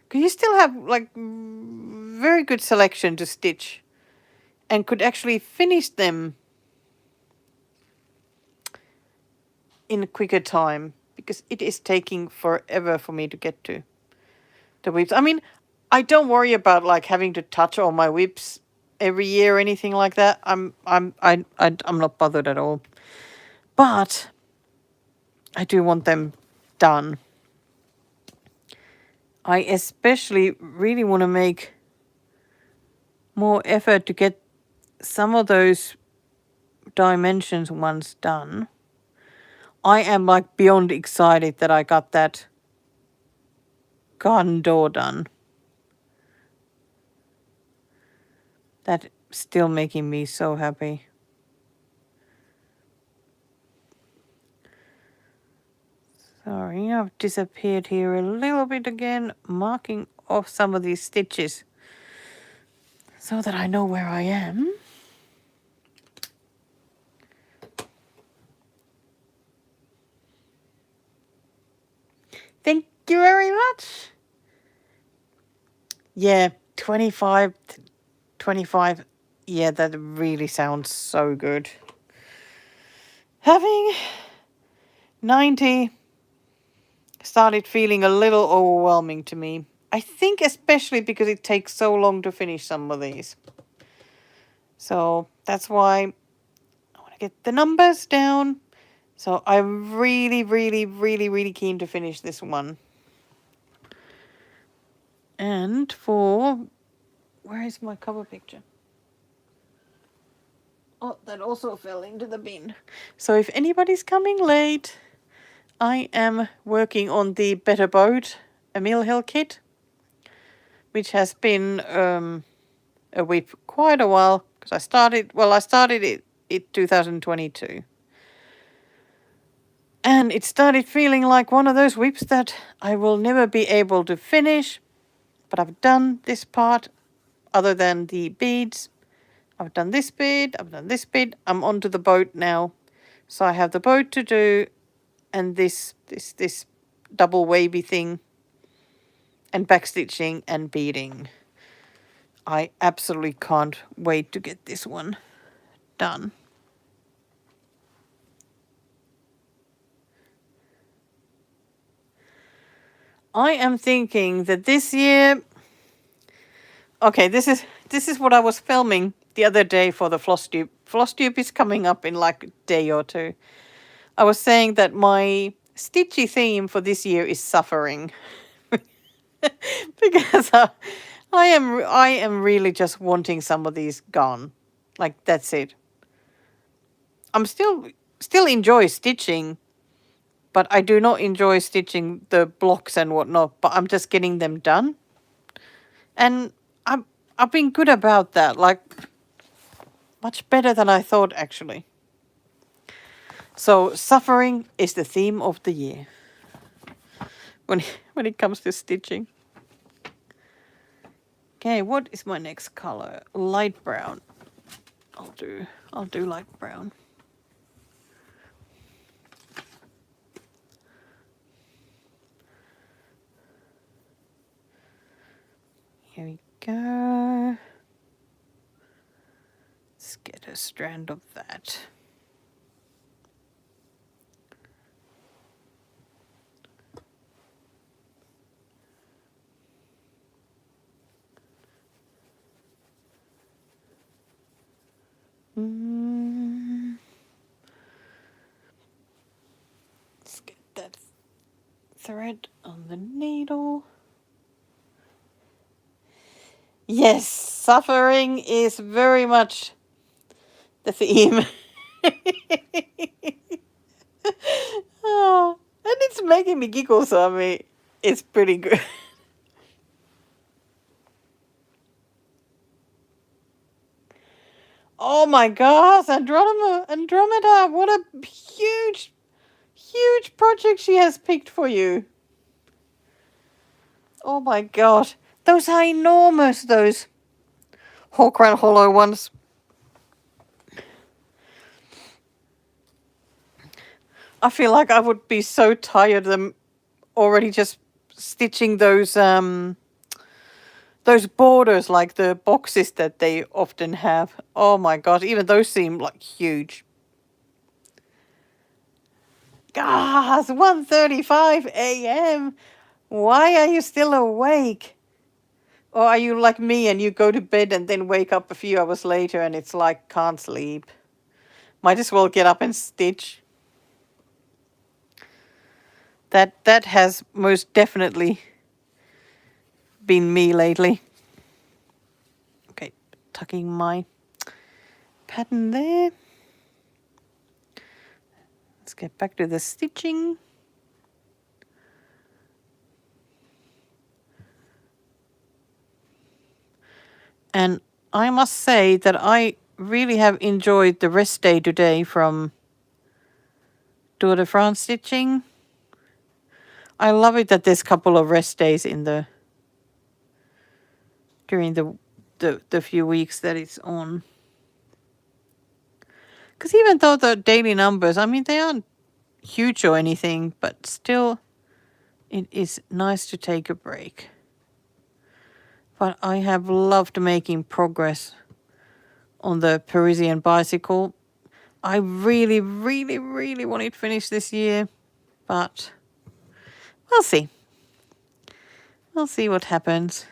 Because you still have like very good selection to stitch and could actually finish them in a quicker time, because it is taking forever for me to get to the whips. I mean, I don't worry about like having to touch all my whips every year or anything like that. I'm not bothered at all. But I do want them done. I especially really want to make more effort to get some of those dimensions ones done. I am like beyond excited that I got that garden door done. That's still making me so happy. Sorry, I've disappeared here a little bit again, marking off some of these stitches so that I know where I am. Thank you very much. Yeah, 25. Yeah, that really sounds so good. Having 90 started feeling a little overwhelming to me. I think especially because it takes so long to finish some of these. So that's why I want to get the numbers down. So I'm really, really, really, really keen to finish this one. And where is my cover picture? Oh, that also fell into the bin. So if anybody's coming late, I am working on the Better Boat Emil Hill kit, which has been with quite a while, because I started it in 2022. And it started feeling like one of those whips that I will never be able to finish, but I've done this part other than the beads. I've done this bit, I've done this bit, I'm onto the boat now. So I have the boat to do and this double wavy thing and backstitching and beading. I absolutely can't wait to get this one done. I am thinking that this year, okay, this is what I was filming the other day for the floss tube. Floss tube is coming up in like a day or two. I was saying that my stitchy theme for this year is suffering. Because I am really just wanting some of these gone. Like that's it. I'm still enjoy stitching, but I do not enjoy stitching the blocks and whatnot, but I'm just getting them done. And I've been good about that, like much better than I thought actually. So suffering is the theme of the year when it comes to stitching. Okay, what is my next color? Light brown. I'll do light brown. Here we go. Let's get a strand of that. Let's get that thread on the needle. Yes, suffering is very much the theme. Oh, and it's making me giggle, so I mean, it's pretty good. Oh my gosh, Andromeda, what a huge, huge project she has picked for you. Oh my god, those are enormous, those Hawkran Hollow ones. I feel like I would be so tired of them already just stitching those borders, like the boxes that they often have. Oh my god, even those seem like huge. Gosh, 1:35 a.m. Why are you still awake? Or are you like me and you go to bed and then wake up a few hours later and it's like, can't sleep? Might as well get up and stitch. That has most definitely been me lately. Okay, tucking my pattern there. Let's get back to the stitching. And I must say that I really have enjoyed the rest day today from Tour de France stitching. I love it that there's a couple of rest days in during the few weeks that it's on. Because even though the daily numbers, I mean, they aren't huge or anything, but still, it is nice to take a break. But I have loved making progress on the Parisian bicycle. I really, really, really want it finished this year, but we'll see. We'll see what happens.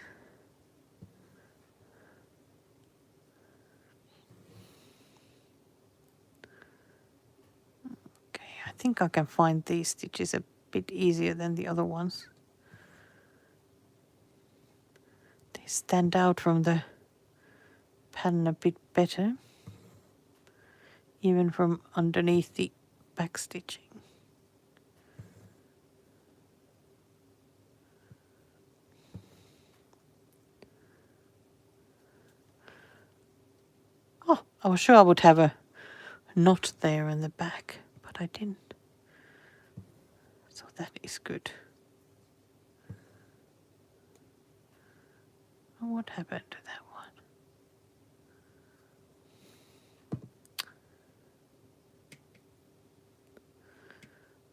Okay, I think I can find these stitches a bit easier than the other ones. They stand out from the pattern a bit better, even from underneath the back stitching. Oh, I was sure I would have a knot there in the back, but I didn't. So that is good. What happened to that one?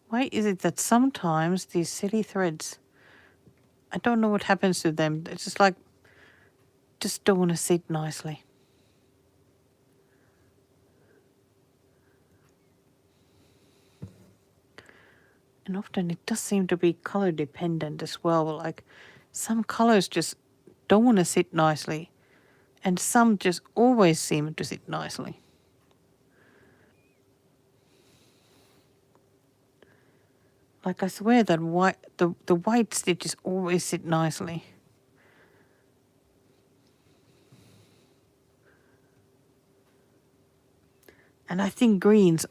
Why is it that sometimes these silly threads, I don't know what happens to them. It's just like, just don't want to sit nicely. And often it does seem to be color dependent as well. Like some colors just don't want to sit nicely, and some just always seem to sit nicely. Like I swear that the white stitches always sit nicely. And I think greens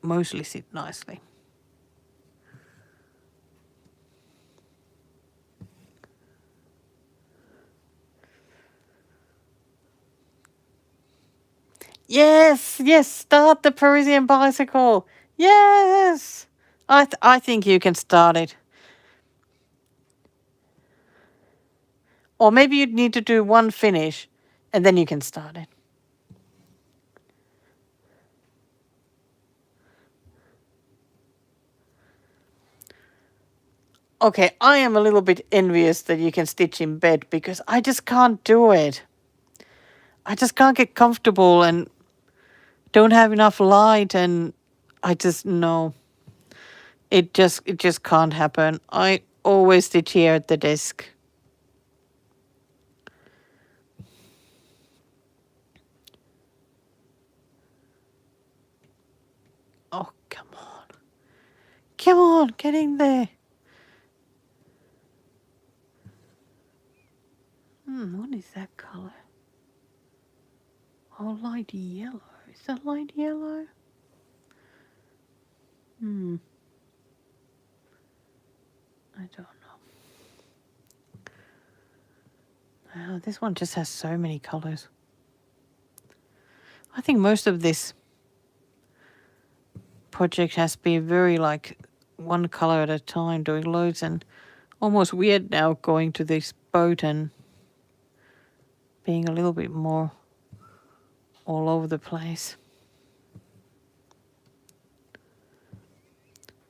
mostly sit nicely. Yes, yes, start the Parisian bicycle. Yes. I think you can start it. Or maybe you'd need to do one finish and then you can start it. Okay, I am a little bit envious that you can stitch in bed because I just can't do it. I just can't get comfortable and don't have enough light, and I just no. It just can't happen. I always stitch here at the desk. Come on, get in there. What is that colour? Oh, light yellow. Is that light yellow? I don't know. Wow, this one just has so many colours. I think most of this project has been very like one colour at a time, doing loads, and almost weird now going to this boat and being a little bit more all over the place.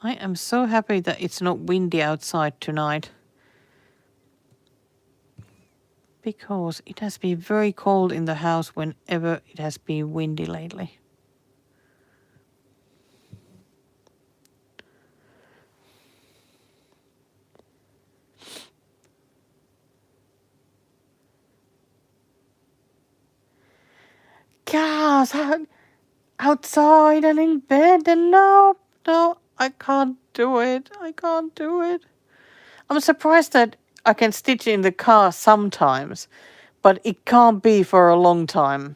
I am so happy that it's not windy outside tonight, because it has been very cold in the house whenever it has been windy lately. Gosh, outside and in bed, and no, I can't do it. I can't do it. I'm surprised that I can stitch in the car sometimes, but it can't be for a long time.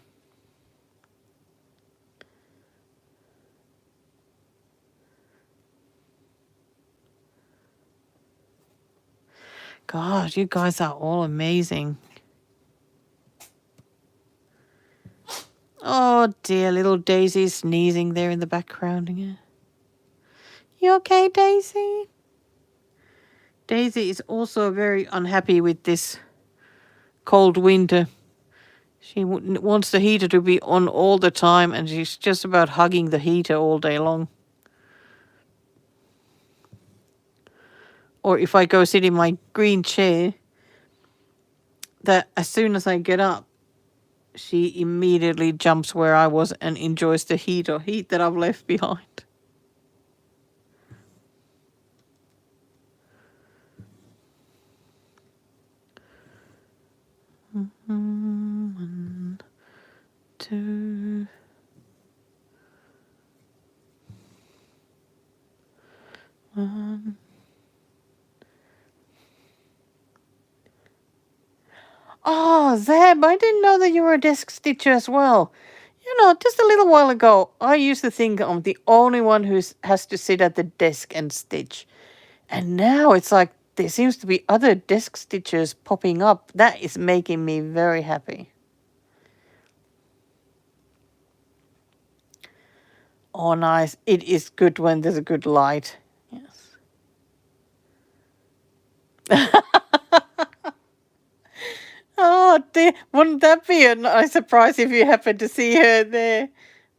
God, you guys are all amazing. Oh dear, little Daisy sneezing there in the background again. You okay, Daisy? Daisy is also very unhappy with this cold winter. She wants the heater to be on all the time, and she's just about hugging the heater all day long. Or if I go sit in my green chair, that as soon as I get up, she immediately jumps where I was and enjoys the heat that I've left behind. One, two. One. Oh, Zeb, I didn't know that you were a desk stitcher as well. You know, just a little while ago, I used to think I'm the only one who has to sit at the desk and stitch. And now it's like there seems to be other desk stitchers popping up. That is making me very happy. Oh, nice. It is good when there's a good light. Yes. Oh, dear. Wouldn't that be a nice surprise if you happen to see her there?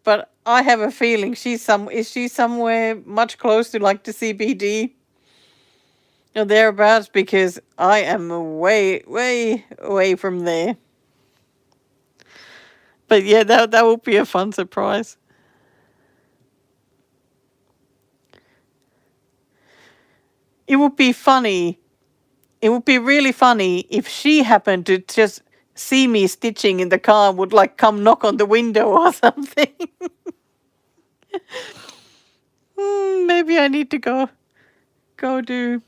But I have a feeling is she somewhere much close to like the CBD or thereabouts, because I am way, way away from there. But yeah, that would be a fun surprise. It would be funny. It would be really funny if she happened to just see me stitching in the car and would like come knock on the window or something. Maybe I need to go do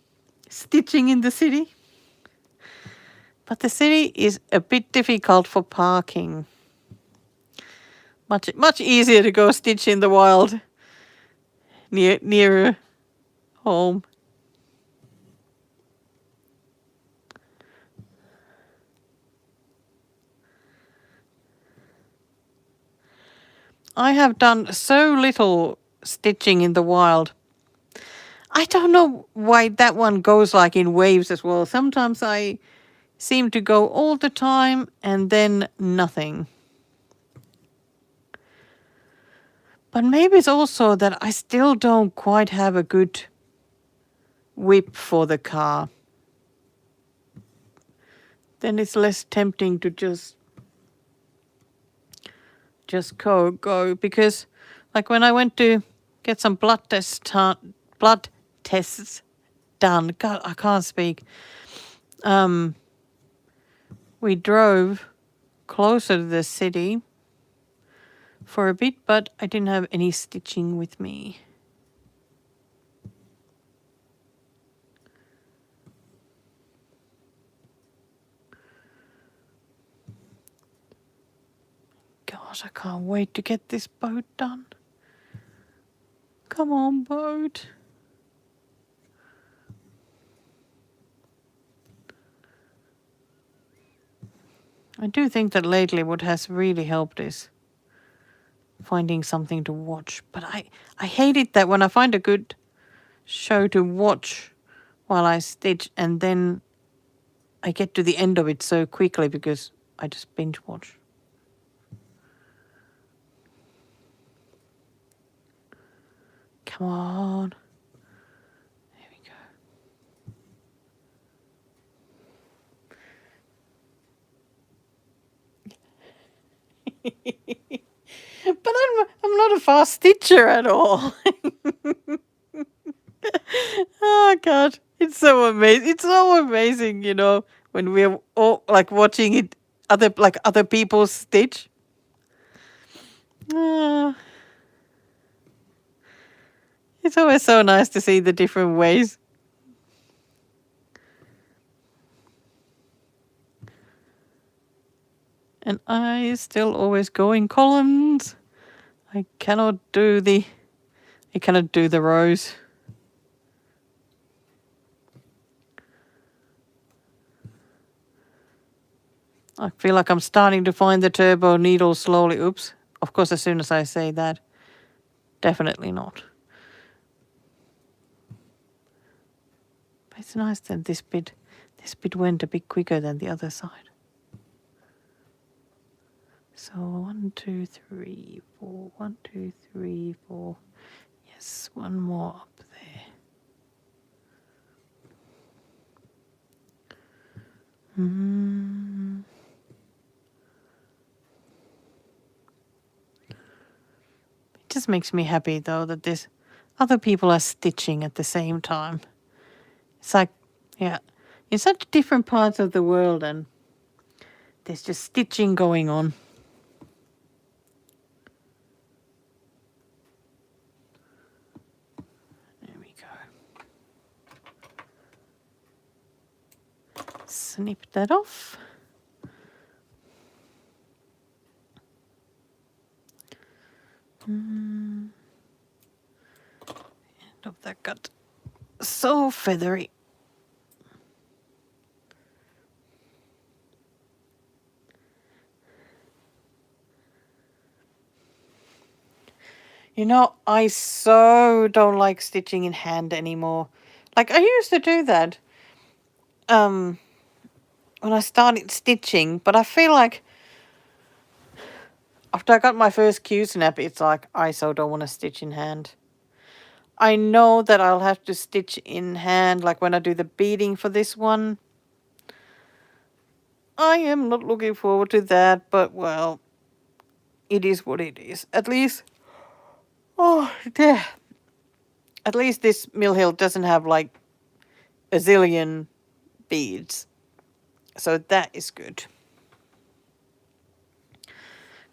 stitching in the city. But the city is a bit difficult for parking. Much easier to go stitch in the wild nearer home. I have done so little stitching in the wild. I don't know why that one goes like in waves as well. Sometimes I seem to go all the time and then nothing. But maybe it's also that I still don't quite have a good whip for the car. Then it's less tempting to just go, because like when I went to get some blood tests done. God, I can't speak. We drove closer to the city for a bit, but I didn't have any stitching with me. God, I can't wait to get this boat done. Come on, boat. I do think that lately what has really helped is finding something to watch. But I hate it that when I find a good show to watch while I stitch and then I get to the end of it so quickly because I just binge watch. Come on. There we go. But I'm not a fast stitcher at all. Oh God, it's so amazing. It's so amazing, you know, when we're all like watching it, other people stitch. Ah, it's always so nice to see the different ways. And I still always go in columns. I cannot do the rows. I feel like I'm starting to find the turbo needle slowly. Oops. Of course, as soon as I say that, definitely not. But it's nice that this bit went a bit quicker than the other side. So 1, 2, 3, 4. 1, 2, 3, 4. Yes, one more up there. It just makes me happy though that this other people are stitching at the same time. It's like, yeah, in such different parts of the world and there's just stitching going on. There we go. Snip that off. End of that got so feathery. You know, I so don't like stitching in hand anymore. Like I used to do that when I started stitching, but I feel like after I got my first Q-snap, it's like I so don't want to stitch in hand. I know that I'll have to stitch in hand, like when I do the beading for this one. I am not looking forward to that, but well, it is what it is. At least, oh dear. At least this mill hill doesn't have like a zillion beads. So that is good.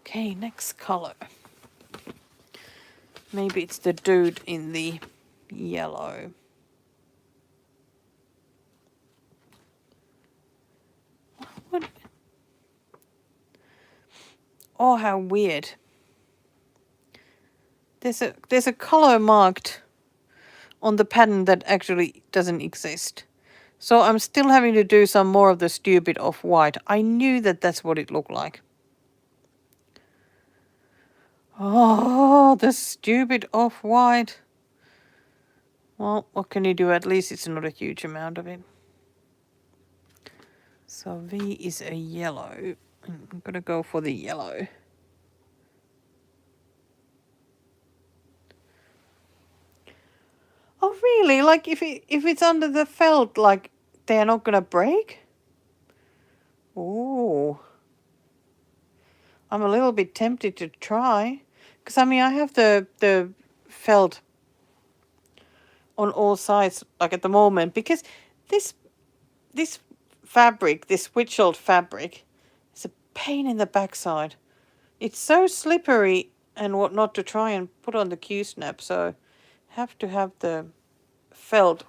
Okay, next color. Maybe it's the dude in the yellow. What? Oh, how weird. There's a color marked on the pattern that actually doesn't exist. So I'm still having to do some more of the stupid off-white. I knew that that's what it looked like. Oh, the stupid off-white. Well, what can you do? At least it's not a huge amount of it. So V is a yellow. I'm gonna go for the yellow. Oh really? Like if it's under the felt, like they're not gonna break? Oh. I'm a little bit tempted to try. Because I mean I have the felt on all sides like at the moment because this fabric, this Witchold fabric, is a pain in the backside. It's so slippery and whatnot to try and put on the Q-snap, so have to have the felt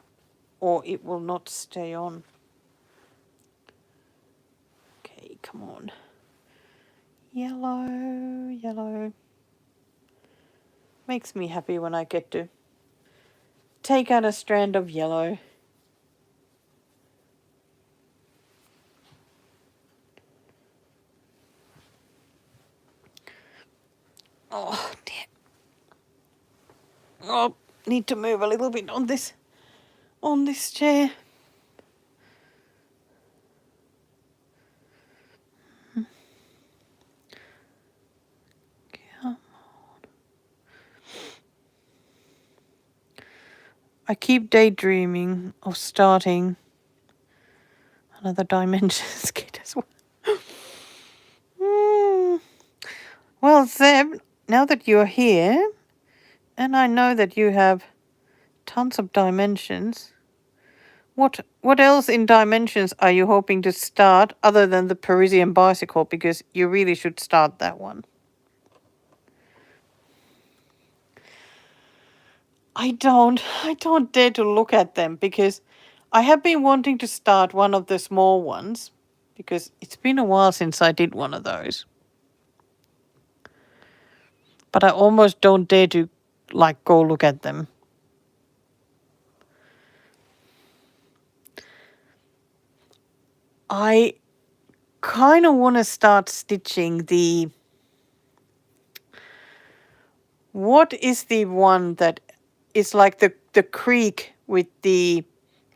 or it will not stay on. Okay, come on. Yellow, yellow. Makes me happy when I get to take out a strand of yellow. Oh, dear. Oh, need to move a little bit on this chair. Come on. I keep daydreaming of starting another Dimensions kit as well. Well, Zeb, now that you're here, and I know that you have tons of dimensions, what else in dimensions are you hoping to start other than the Parisian bicycle? Because you really should start that one. I don't dare to look at them because I have been wanting to start one of the small ones because it's been a while since I did one of those. But I almost don't dare to go look at them. I kind of want to start stitching what is the one that is like the creek with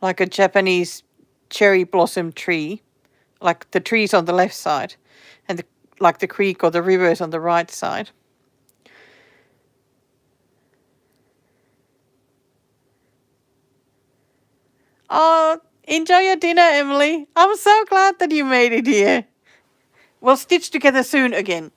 like a Japanese cherry blossom tree, like the trees on the left side and the creek or the river is on the right side. Oh, enjoy your dinner, Emily. I'm so glad that you made it here. We'll stitch together soon again.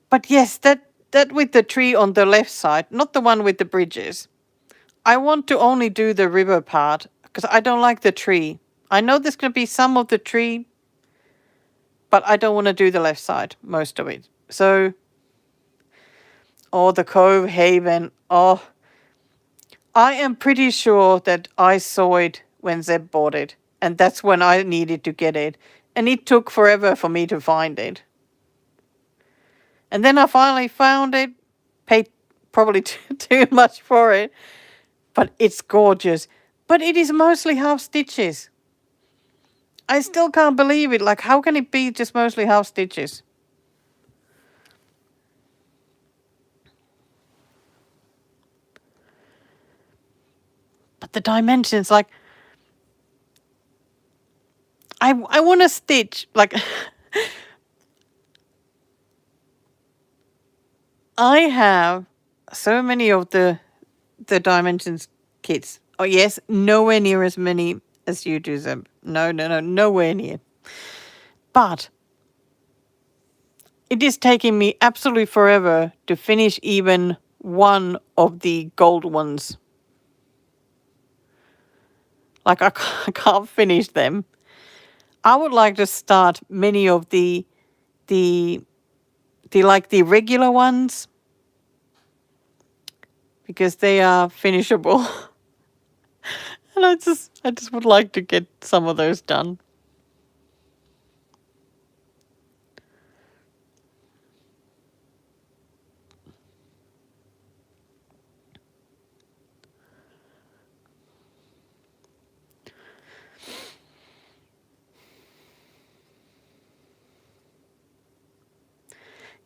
But yes, that with the tree on the left side, not the one with the bridges. I want to only do the river part because I don't like the tree. I know there's going to be some of the tree, but I don't want to do the left side, most of it. So, the Cove Haven. Oh, I am pretty sure that I saw it when Zeb bought it, and that's when I needed to get it. And it took forever for me to find it. And then I finally found it, paid probably too much for it, but it's gorgeous. But it is mostly half stitches. I still can't believe it. Like, how can it be just mostly half stitches? But the dimensions, like, I want to stitch, like, I have so many of the dimensions kits. Oh, yes, nowhere near as many as you do, Zeb. No, nowhere near. But it is taking me absolutely forever to finish even one of the gold ones. Like, I can't finish them. I would like to start many of the regular ones because they are finishable. And I just would like to get some of those done.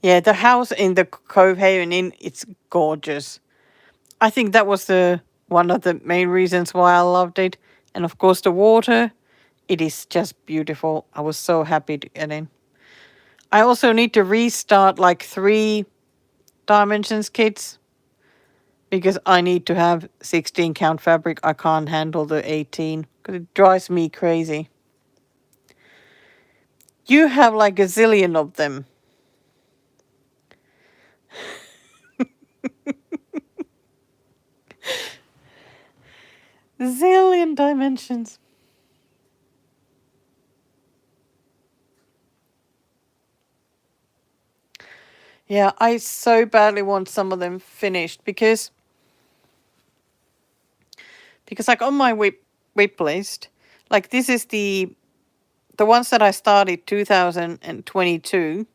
Yeah, the house in the Cove Haven Inn, it's gorgeous. I think that was one of the main reasons why I loved it. And of course the water, it is just beautiful. I was so happy to get in. I also need to restart like 3 dimensions kits because I need to have 16 count fabric. I can't handle the 18 because it drives me crazy. You have like a zillion of them. Zillion dimensions. Yeah, I so badly want some of them finished because like on my whip list, like this is the the ones that I started 2022,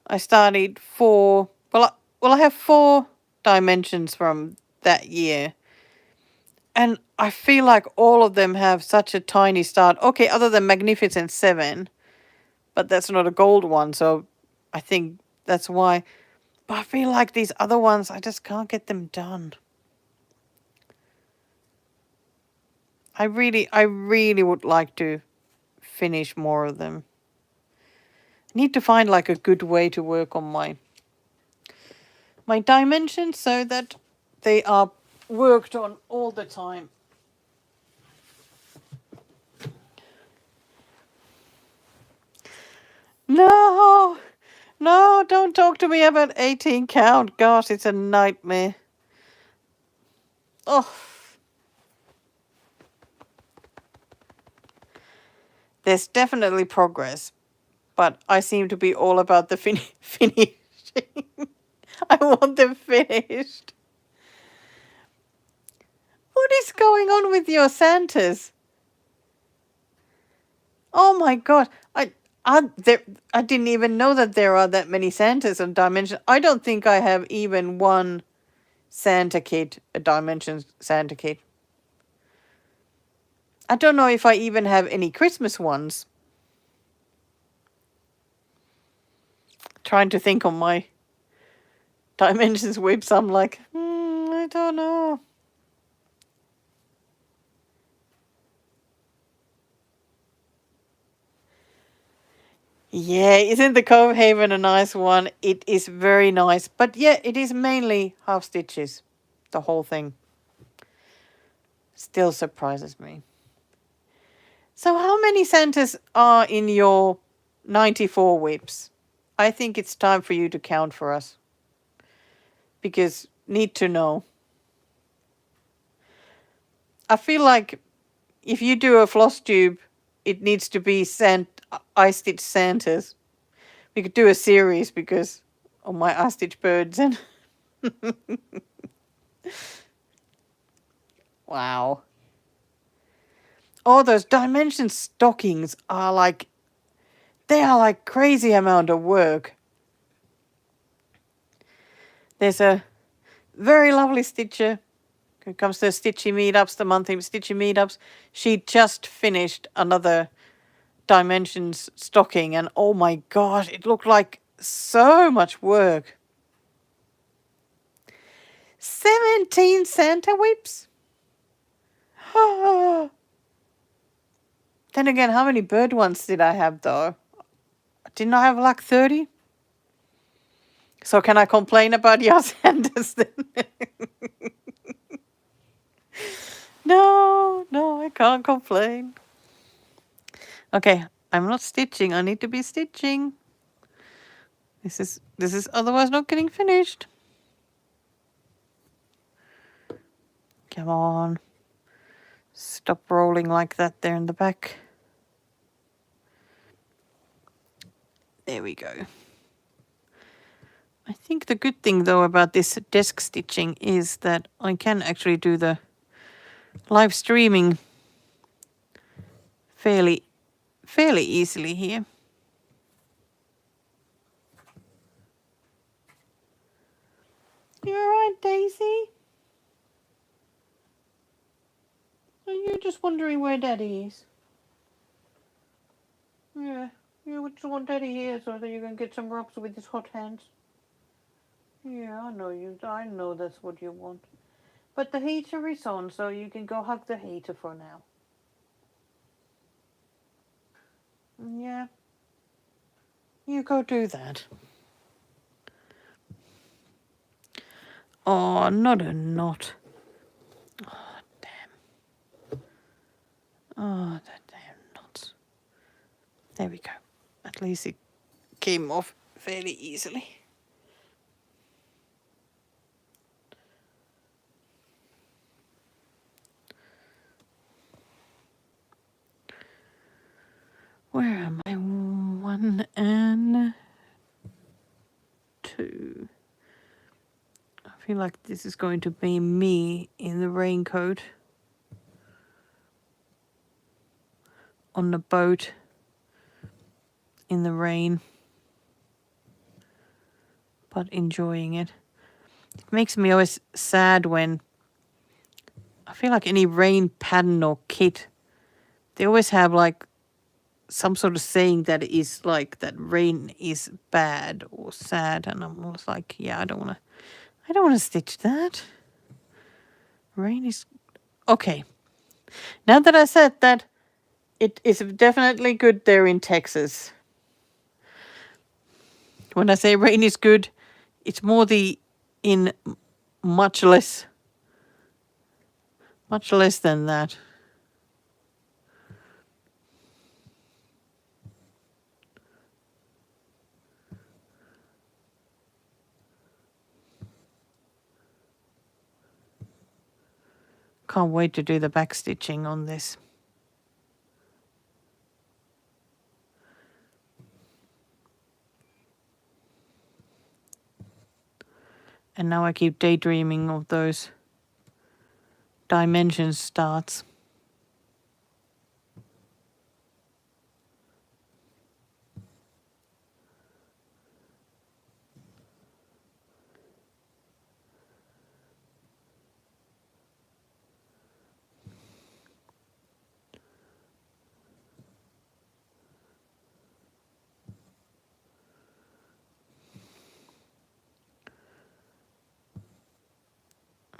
I started four. Well, I have 4 dimensions from that year, and I feel like all of them have such a tiny start. Okay, other than Magnificent Seven, but that's not a gold one, so I think that's why. But I feel like these other ones, I just can't get them done. I really would like to finish more of them. I need to find like a good way to work on my dimensions so that they are worked on all the time. No, no, don't talk to me about 18 count. Gosh, it's a nightmare. Oh, there's definitely progress, but I seem to be all about the finishing. I want them finished. What is going on with your Santas? Oh my god! I didn't even know that there are that many Santas on Dimension. I don't think I have even one Santa kit, a Dimension Santa kit. I don't know if I even have any Christmas ones. Trying to think on my Dimensions whips, I'm like, I don't know. Yeah, isn't the Cove Haven a nice one? It is very nice. But yeah, it is mainly half stitches. The whole thing. Still surprises me. So how many Santas are in your 94 whips? I think it's time for you to count for us. Because need to know. I feel like if you do a floss tube, it needs to be I-stitch Santas. We could do a series because of my I-stitch birds and wow. Oh, those dimension stockings are like, they are like crazy amount of work. There's a very lovely stitcher who comes to Stitchy meetups, the monthly Stitchy meetups. She just finished another dimensions stocking and oh my gosh, it looked like so much work. 17 Santa whips? Then again, how many bird ones did I have though? Didn't I have like 30? So can I complain about your Santas then? No, I can't complain. Okay, I'm not stitching. I need to be stitching. This is otherwise not getting finished. Come on. Stop rolling like that there in the back. There we go. I think the good thing though about this desk stitching is that I can actually do the live streaming fairly easily here. You alright, Daisy? Are you just wondering where Daddy is? Yeah, you just want Daddy here so that you can get some rubs with his hot hands. Yeah, I know that's what you want. But the heater is on, so you can go hug the heater for now. Yeah. You go do that. Oh, not a knot. Oh, damn. Oh, that damn knots. There we go. At least it came off fairly easily. Where am I? 1 and 2. I feel like this is going to be me in the raincoat on the boat. in the rain, but enjoying it. It makes me always sad when I feel like any rain pattern or kit, they always have like some sort of saying that is like that rain is bad or sad, and I'm always like, yeah, I don't want to stitch that. Rain is okay. Now that I said that, it is definitely good there in Texas. When I say rain is good, it's more the in much less than that. Can't wait to do the back stitching on this. And now I keep daydreaming of those dimension starts.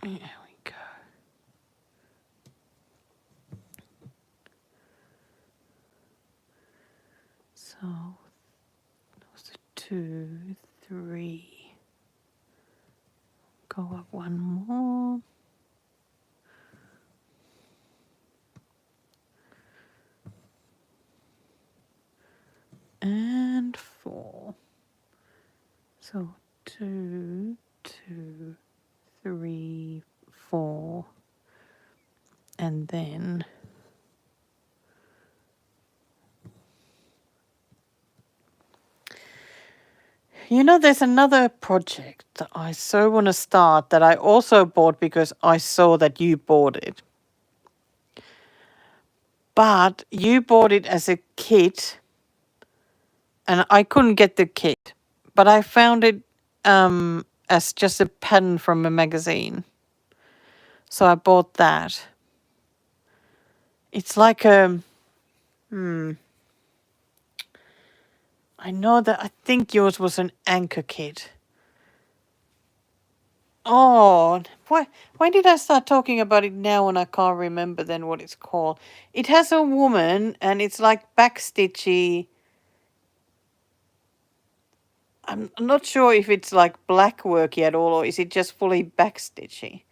There we go. So that was a 2, 3. Go up one more. And 4. So 2, 2, 3, 4. And then there's another project that I so want to start that I also bought because I saw that you bought it. But you bought it as a kit, and I couldn't get the kit. But I found it as just a pattern from a magazine. So I bought that. It's like I know that I think yours was an anchor kit. Oh, why did I start talking about it now when I can't remember then what it's called? It has a woman and it's like backstitchy. I'm not sure if it's like black worky at all or is it just fully backstitchy.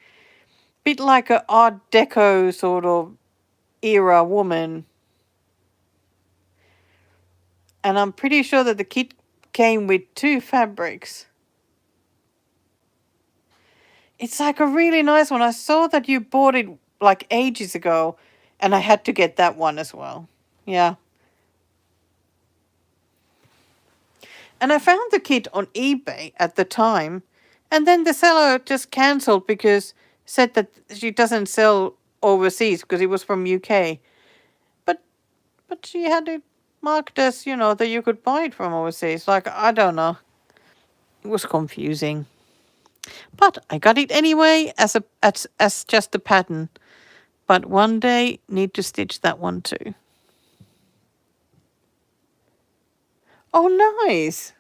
Bit like a Art Deco sort of era woman. And I'm pretty sure that the kit came with 2 fabrics. It's like a really nice one. I saw that you bought it like ages ago, and I had to get that one as well. Yeah. And I found the kit on eBay at the time, and then the seller just cancelled because said that she doesn't sell overseas because it was from UK. But she had it marked as, that you could buy it from overseas. Like, I don't know. It was confusing. But I got it anyway as just a pattern. But one day need to stitch that one too. Oh, nice.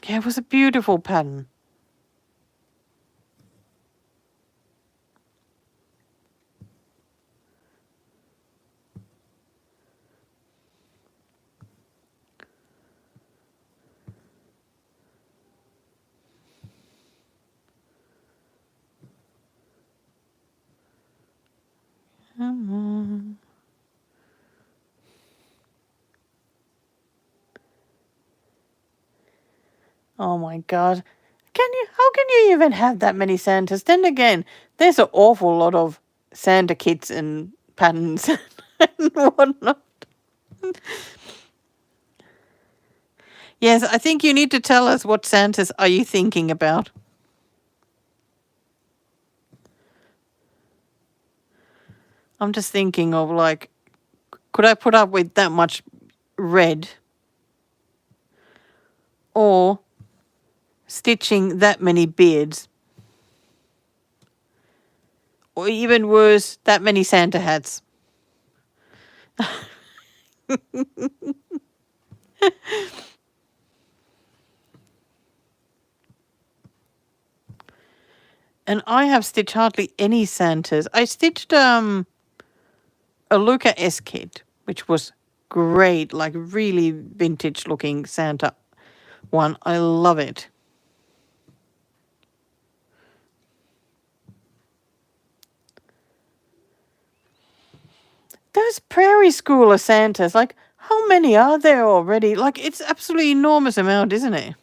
Yeah, it was a beautiful pattern. Oh my God. How can you even have that many Santas? Then again, there's an awful lot of Santa kits and patterns and whatnot. Yes, I think you need to tell us what Santas are you thinking about. I'm just thinking of like, could I put up with that much red? Or stitching that many beards? Or even worse, that many Santa hats? And I have stitched hardly any Santas. I stitched a Luca S kit, which was great, like really vintage looking Santa one. I love it. Those prairie schooler Santas, like how many are there already? Like it's absolutely enormous amount, isn't it?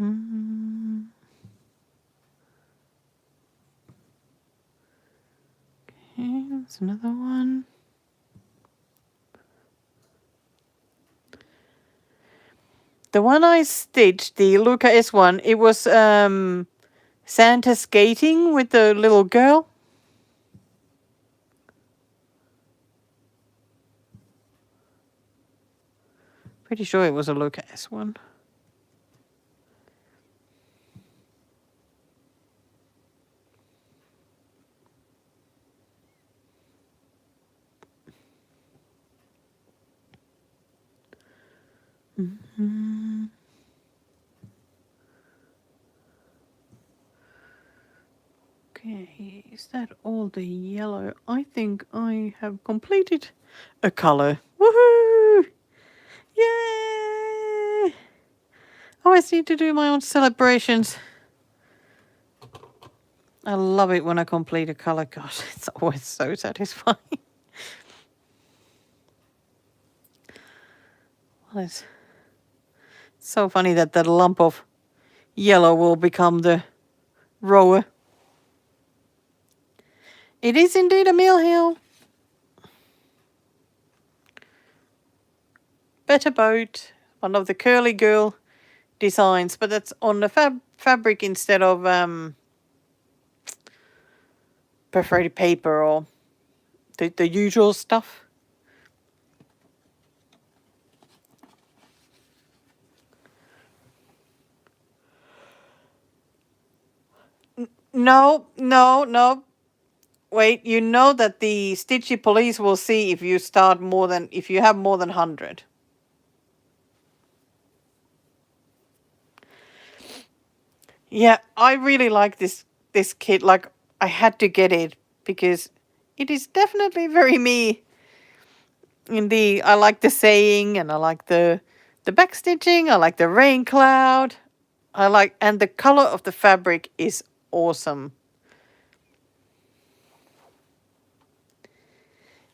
Mm. Okay, that's another one. The one I stitched, the Luca S one, it was Santa skating with the little girl. Pretty sure it was a Luca S one. Mm-hmm. Okay, is that all the yellow? I think I have completed a color. Woohoo! Yay! I always need to do my own celebrations. I love it when I complete a color. Gosh, it's always so satisfying. Well, it's so funny that that lump of yellow will become the rower. It is indeed a millhill. Better boat. One of the curly girl designs, but that's on the fabric instead of perforated paper or the usual stuff. No, no, no. Wait, you know that the Stitchy police will see if you start more than if you have more than 100. Yeah, I really like this kit. Like I had to get it because it is definitely very me. I like the saying and I like the back stitching. I like the rain cloud. And the color of the fabric is awesome.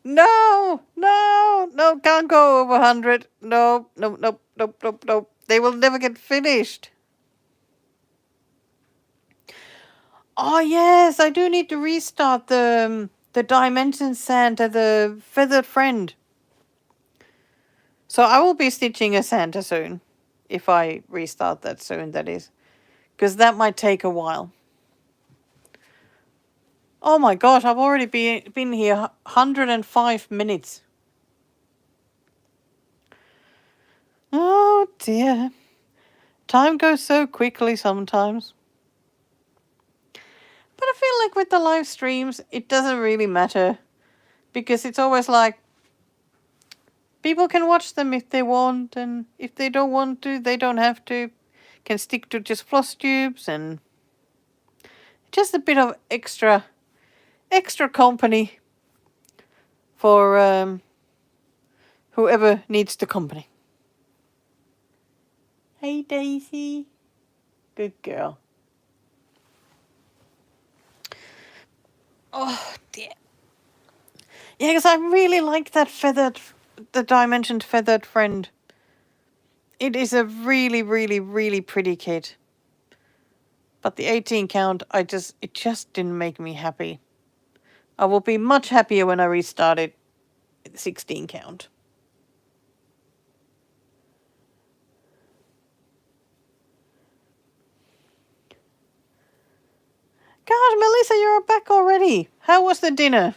No, no, no, can't go over 100. No, no, no, no, no, no. They will never get finished. Oh yes, I do need to restart the Dimension Santa, the feathered friend. So I will be stitching a Santa soon, if I restart that soon. That is, because that might take a while. Oh my gosh, I've already been here 105 minutes. Oh dear, time goes so quickly sometimes. But I feel like with the live streams, it doesn't really matter because it's always like people can watch them if they want, and if they don't want to, they don't have to. Can stick to just floss tubes and just a bit of extra company for whoever needs the company. Hey Daisy, good girl. Oh dear. Yeah, because I really like that the dimensioned feathered friend. It is a really, really, really pretty kit. But the 18 count, it just didn't make me happy. I will be much happier when I restart it 16 count. God, Melissa, you're back already. How was the dinner?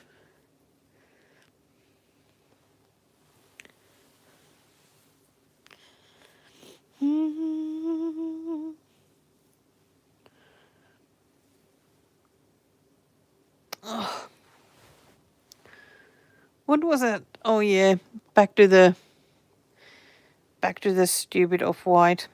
Oh, what was it? Oh yeah, back to the stupid off-white.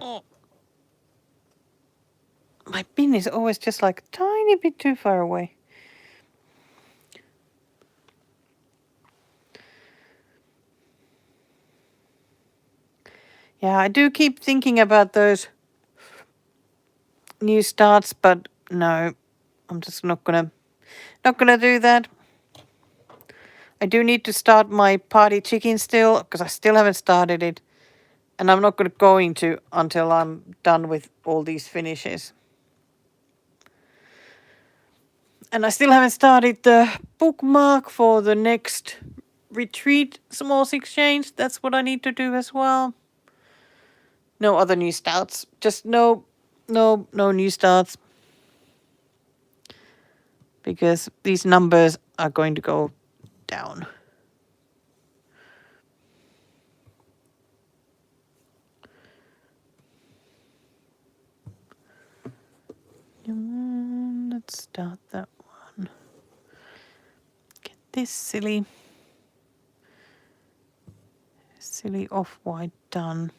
Oh. My bin is always just like a tiny bit too far away. Yeah, I do keep thinking about those new starts, but no, I'm just not gonna do that. I do need to start my party chicken still, because I still haven't started it. And I'm not going to until I'm done with all these finishes. And I still haven't started the bookmark for the next retreat S'mores Exchange. That's what I need to do as well. No other new starts. Just no new starts. Because these numbers are going to go down. Let's start that one. Get this silly off-white done.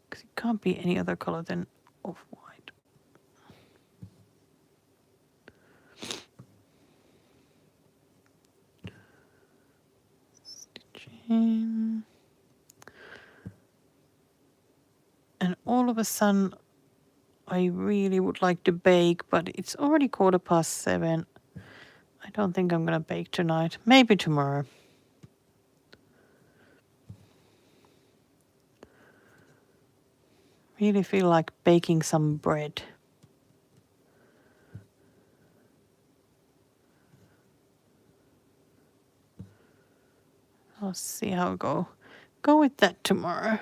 Because it can't be any other color than off-white. Stitching. And all of a sudden, I really would like to bake, but it's already 7:15. I don't think I'm going to bake tonight. Maybe tomorrow. Really feel like baking some bread. I'll see how I go with that tomorrow.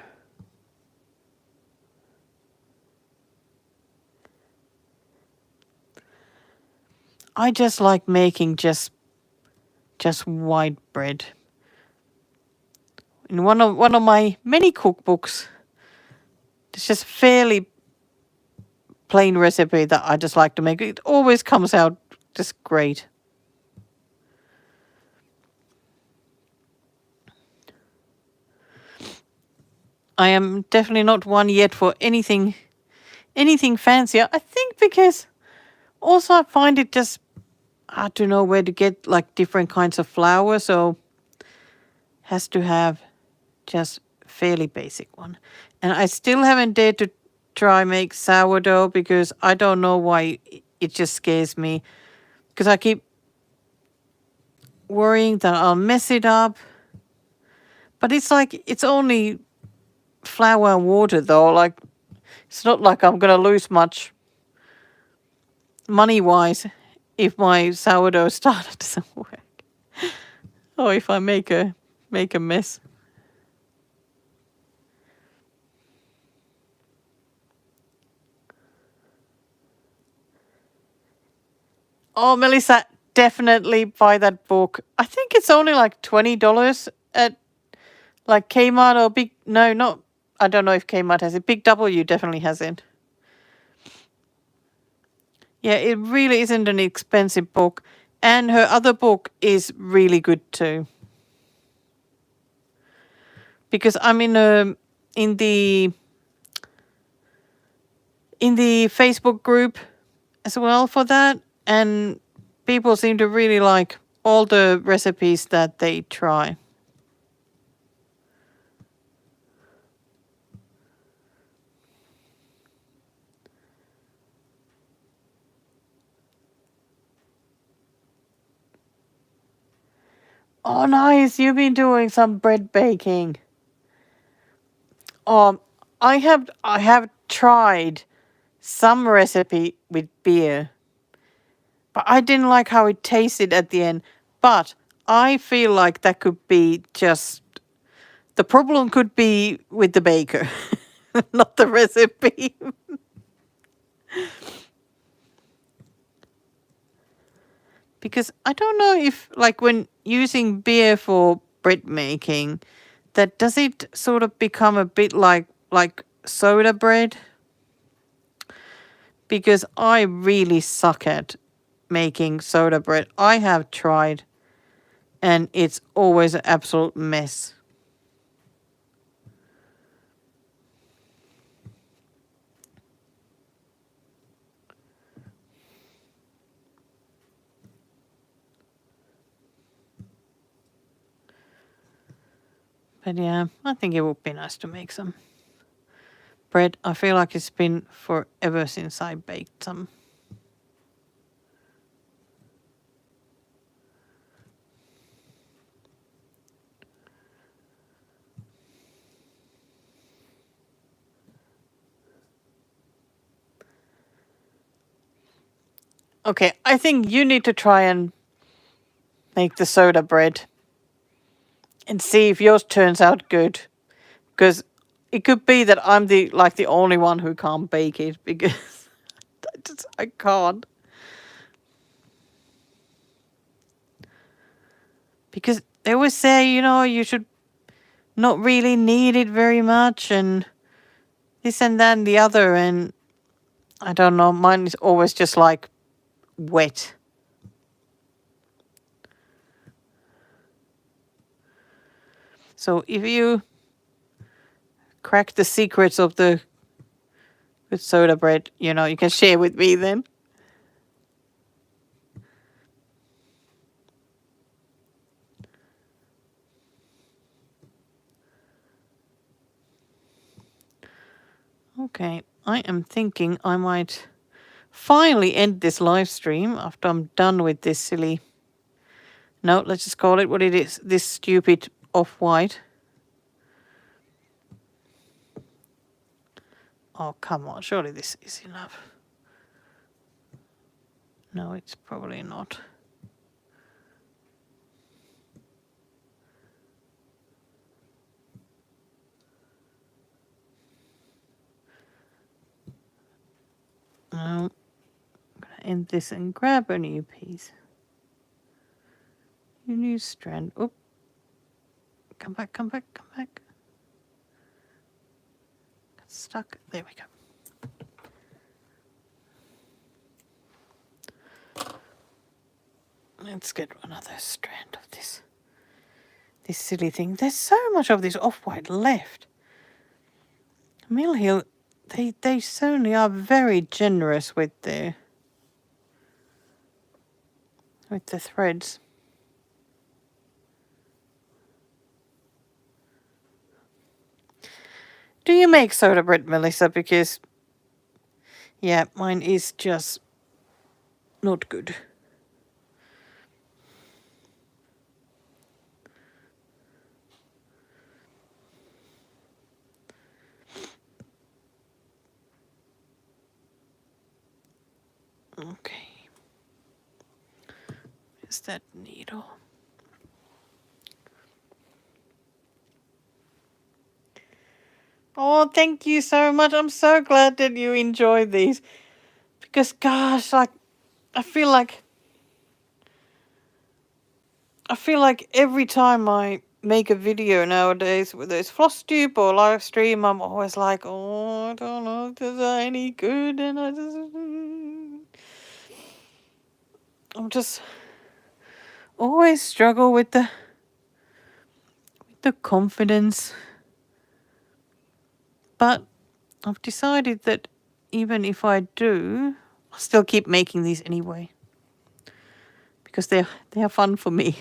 I just like making just white bread. In one of my many cookbooks, it's just fairly plain recipe that I just like to make. It always comes out just great. I am definitely not one yet for anything fancier. I think because also I find it just hard to know where to get like different kinds of flour, so has to have just fairly basic one. And I still haven't dared to try make sourdough because I don't know why it just scares me. Because I keep worrying that I'll mess it up. But it's like it's only flour and water though. Like it's not like I'm gonna lose much money wise if my sourdough starter doesn't work. Or if I make a mess. Oh, Melissa, definitely buy that book. I think it's only like $20 at like Kmart or Big. No, not. I don't know if Kmart has it. Big W definitely has it. Yeah, it really isn't an expensive book, and her other book is really good too. Because I'm in the Facebook group, as well for that. And people seem to really like all the recipes that they try. Oh, nice. You've been doing some bread baking. I have tried some recipe with beer, but I didn't like how it tasted at the end. But I feel like that could be just the problem could be with the baker, not the recipe. Because I don't know if, like, when using beer for bread making, that does it sort of become a bit like soda bread? Because I really suck at making soda bread. I have tried, and it's always an absolute mess. But yeah, I think it would be nice to make some bread. I feel like it's been forever since I baked some. Okay, I think you need to try and make the soda bread and see if yours turns out good. Because it could be that I'm the only one who can't bake it because I can't. Because they always say, you should not really need it very much and this and that and the other, and I don't know, mine is always just like wet. So if you crack the secrets of the good soda bread, you can share with me then. Okay, I am thinking I might finally end this live stream after I'm done with this silly. No, let's just call it what it is. This stupid off-white. Oh, come on. Surely this is enough. No, it's probably not. No. I'm going to end this and grab a new piece. A new strand. Oop. Come back, come back, come back. Got stuck. There we go. Let's get another strand of this silly thing. There's so much of this off-white left. Mill Hill, they certainly are very generous with the threads. Do you make soda bread, Melissa? Because, yeah, mine is just not good. Okay. Where's that needle? Oh, thank you so much. I'm so glad that you enjoyed these. Because, gosh, I feel like every time I make a video nowadays, whether it's floss tube or live stream, I'm always like, oh, I don't know if this is any good, and I'm just always struggle with the confidence. But I've decided that even if I do, I'll still keep making these anyway. Because they are fun for me.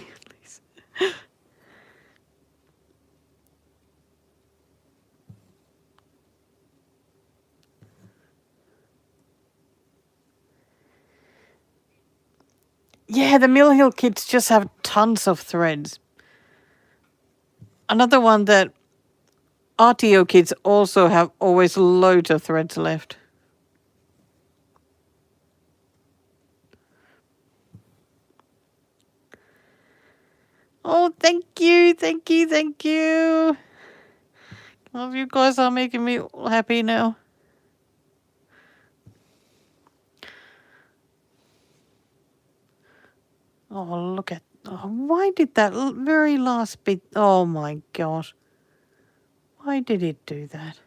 Yeah, the Mill Hill kits just have tons of threads. Another one that RTO kits also have always loads of threads left. Oh, thank you, thank you, thank you. Well, you guys are making me happy now. Oh, look at... Oh, why did that very last bit... Oh, my gosh. Why did it do that?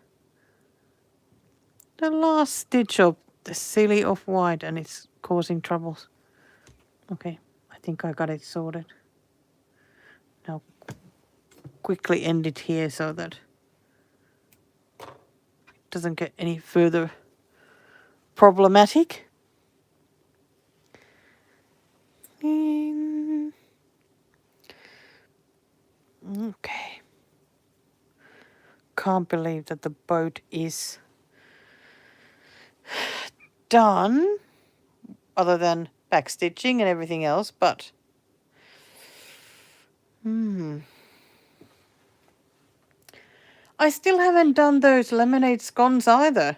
The last stitch of the silly off-white and it's causing troubles. Okay, I think I got it sorted. Now, quickly end it here so that it doesn't get any further problematic. Okay. Can't believe that the boat is done, other than backstitching and everything else, but I still haven't done those lemonade scones either.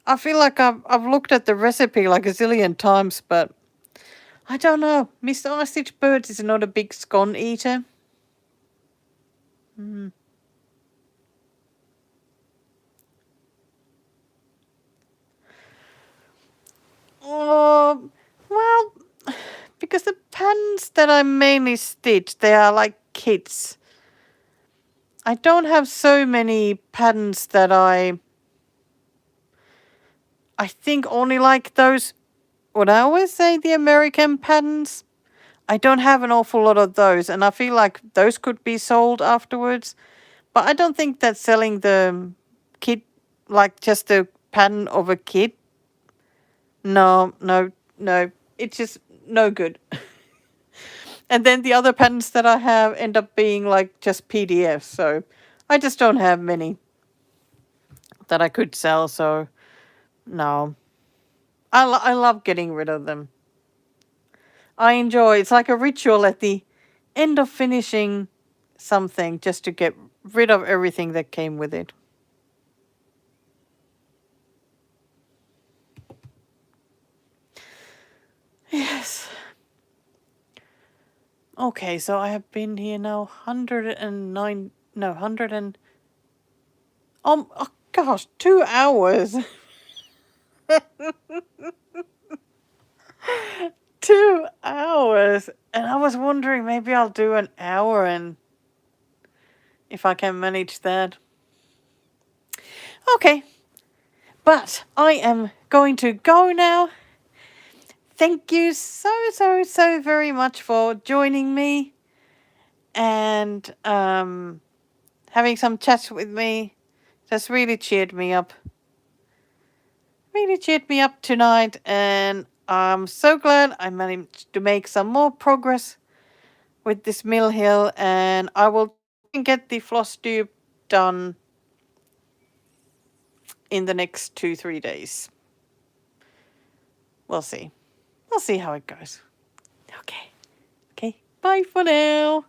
I feel like I've looked at the recipe like a zillion times, but I don't know. Mr. Ostrich Birds is not a big scone eater. Oh, well, because the patterns that I mainly stitch, they are like kits. I don't have so many patterns that I think only like those, what I always say, the American patterns. I don't have an awful lot of those, and I feel like those could be sold afterwards. But I don't think that selling the kit, like just a pattern of a kit, no, it's just no good. And then the other patterns that I have end up being like just PDFs, so I just don't have many that I could sell, so no. I love getting rid of them. I enjoy, it's like a ritual at the end of finishing something just to get rid of everything that came with it. Yes. Okay, so I have been here now 109, no, 100 and, oh gosh, 2 hours. 2 hours. And I was wondering maybe I'll do an hour and if I can manage that. Okay. But I am going to go now. Thank you so very much for joining me and having some chats with me. Just really cheered me up. Really cheered me up tonight, and I'm so glad I managed to make some more progress with this Mill Hill, and I will get the floss tube done in the next 2-3 days. We'll see. We'll see how it goes. Okay. Okay. Bye for now.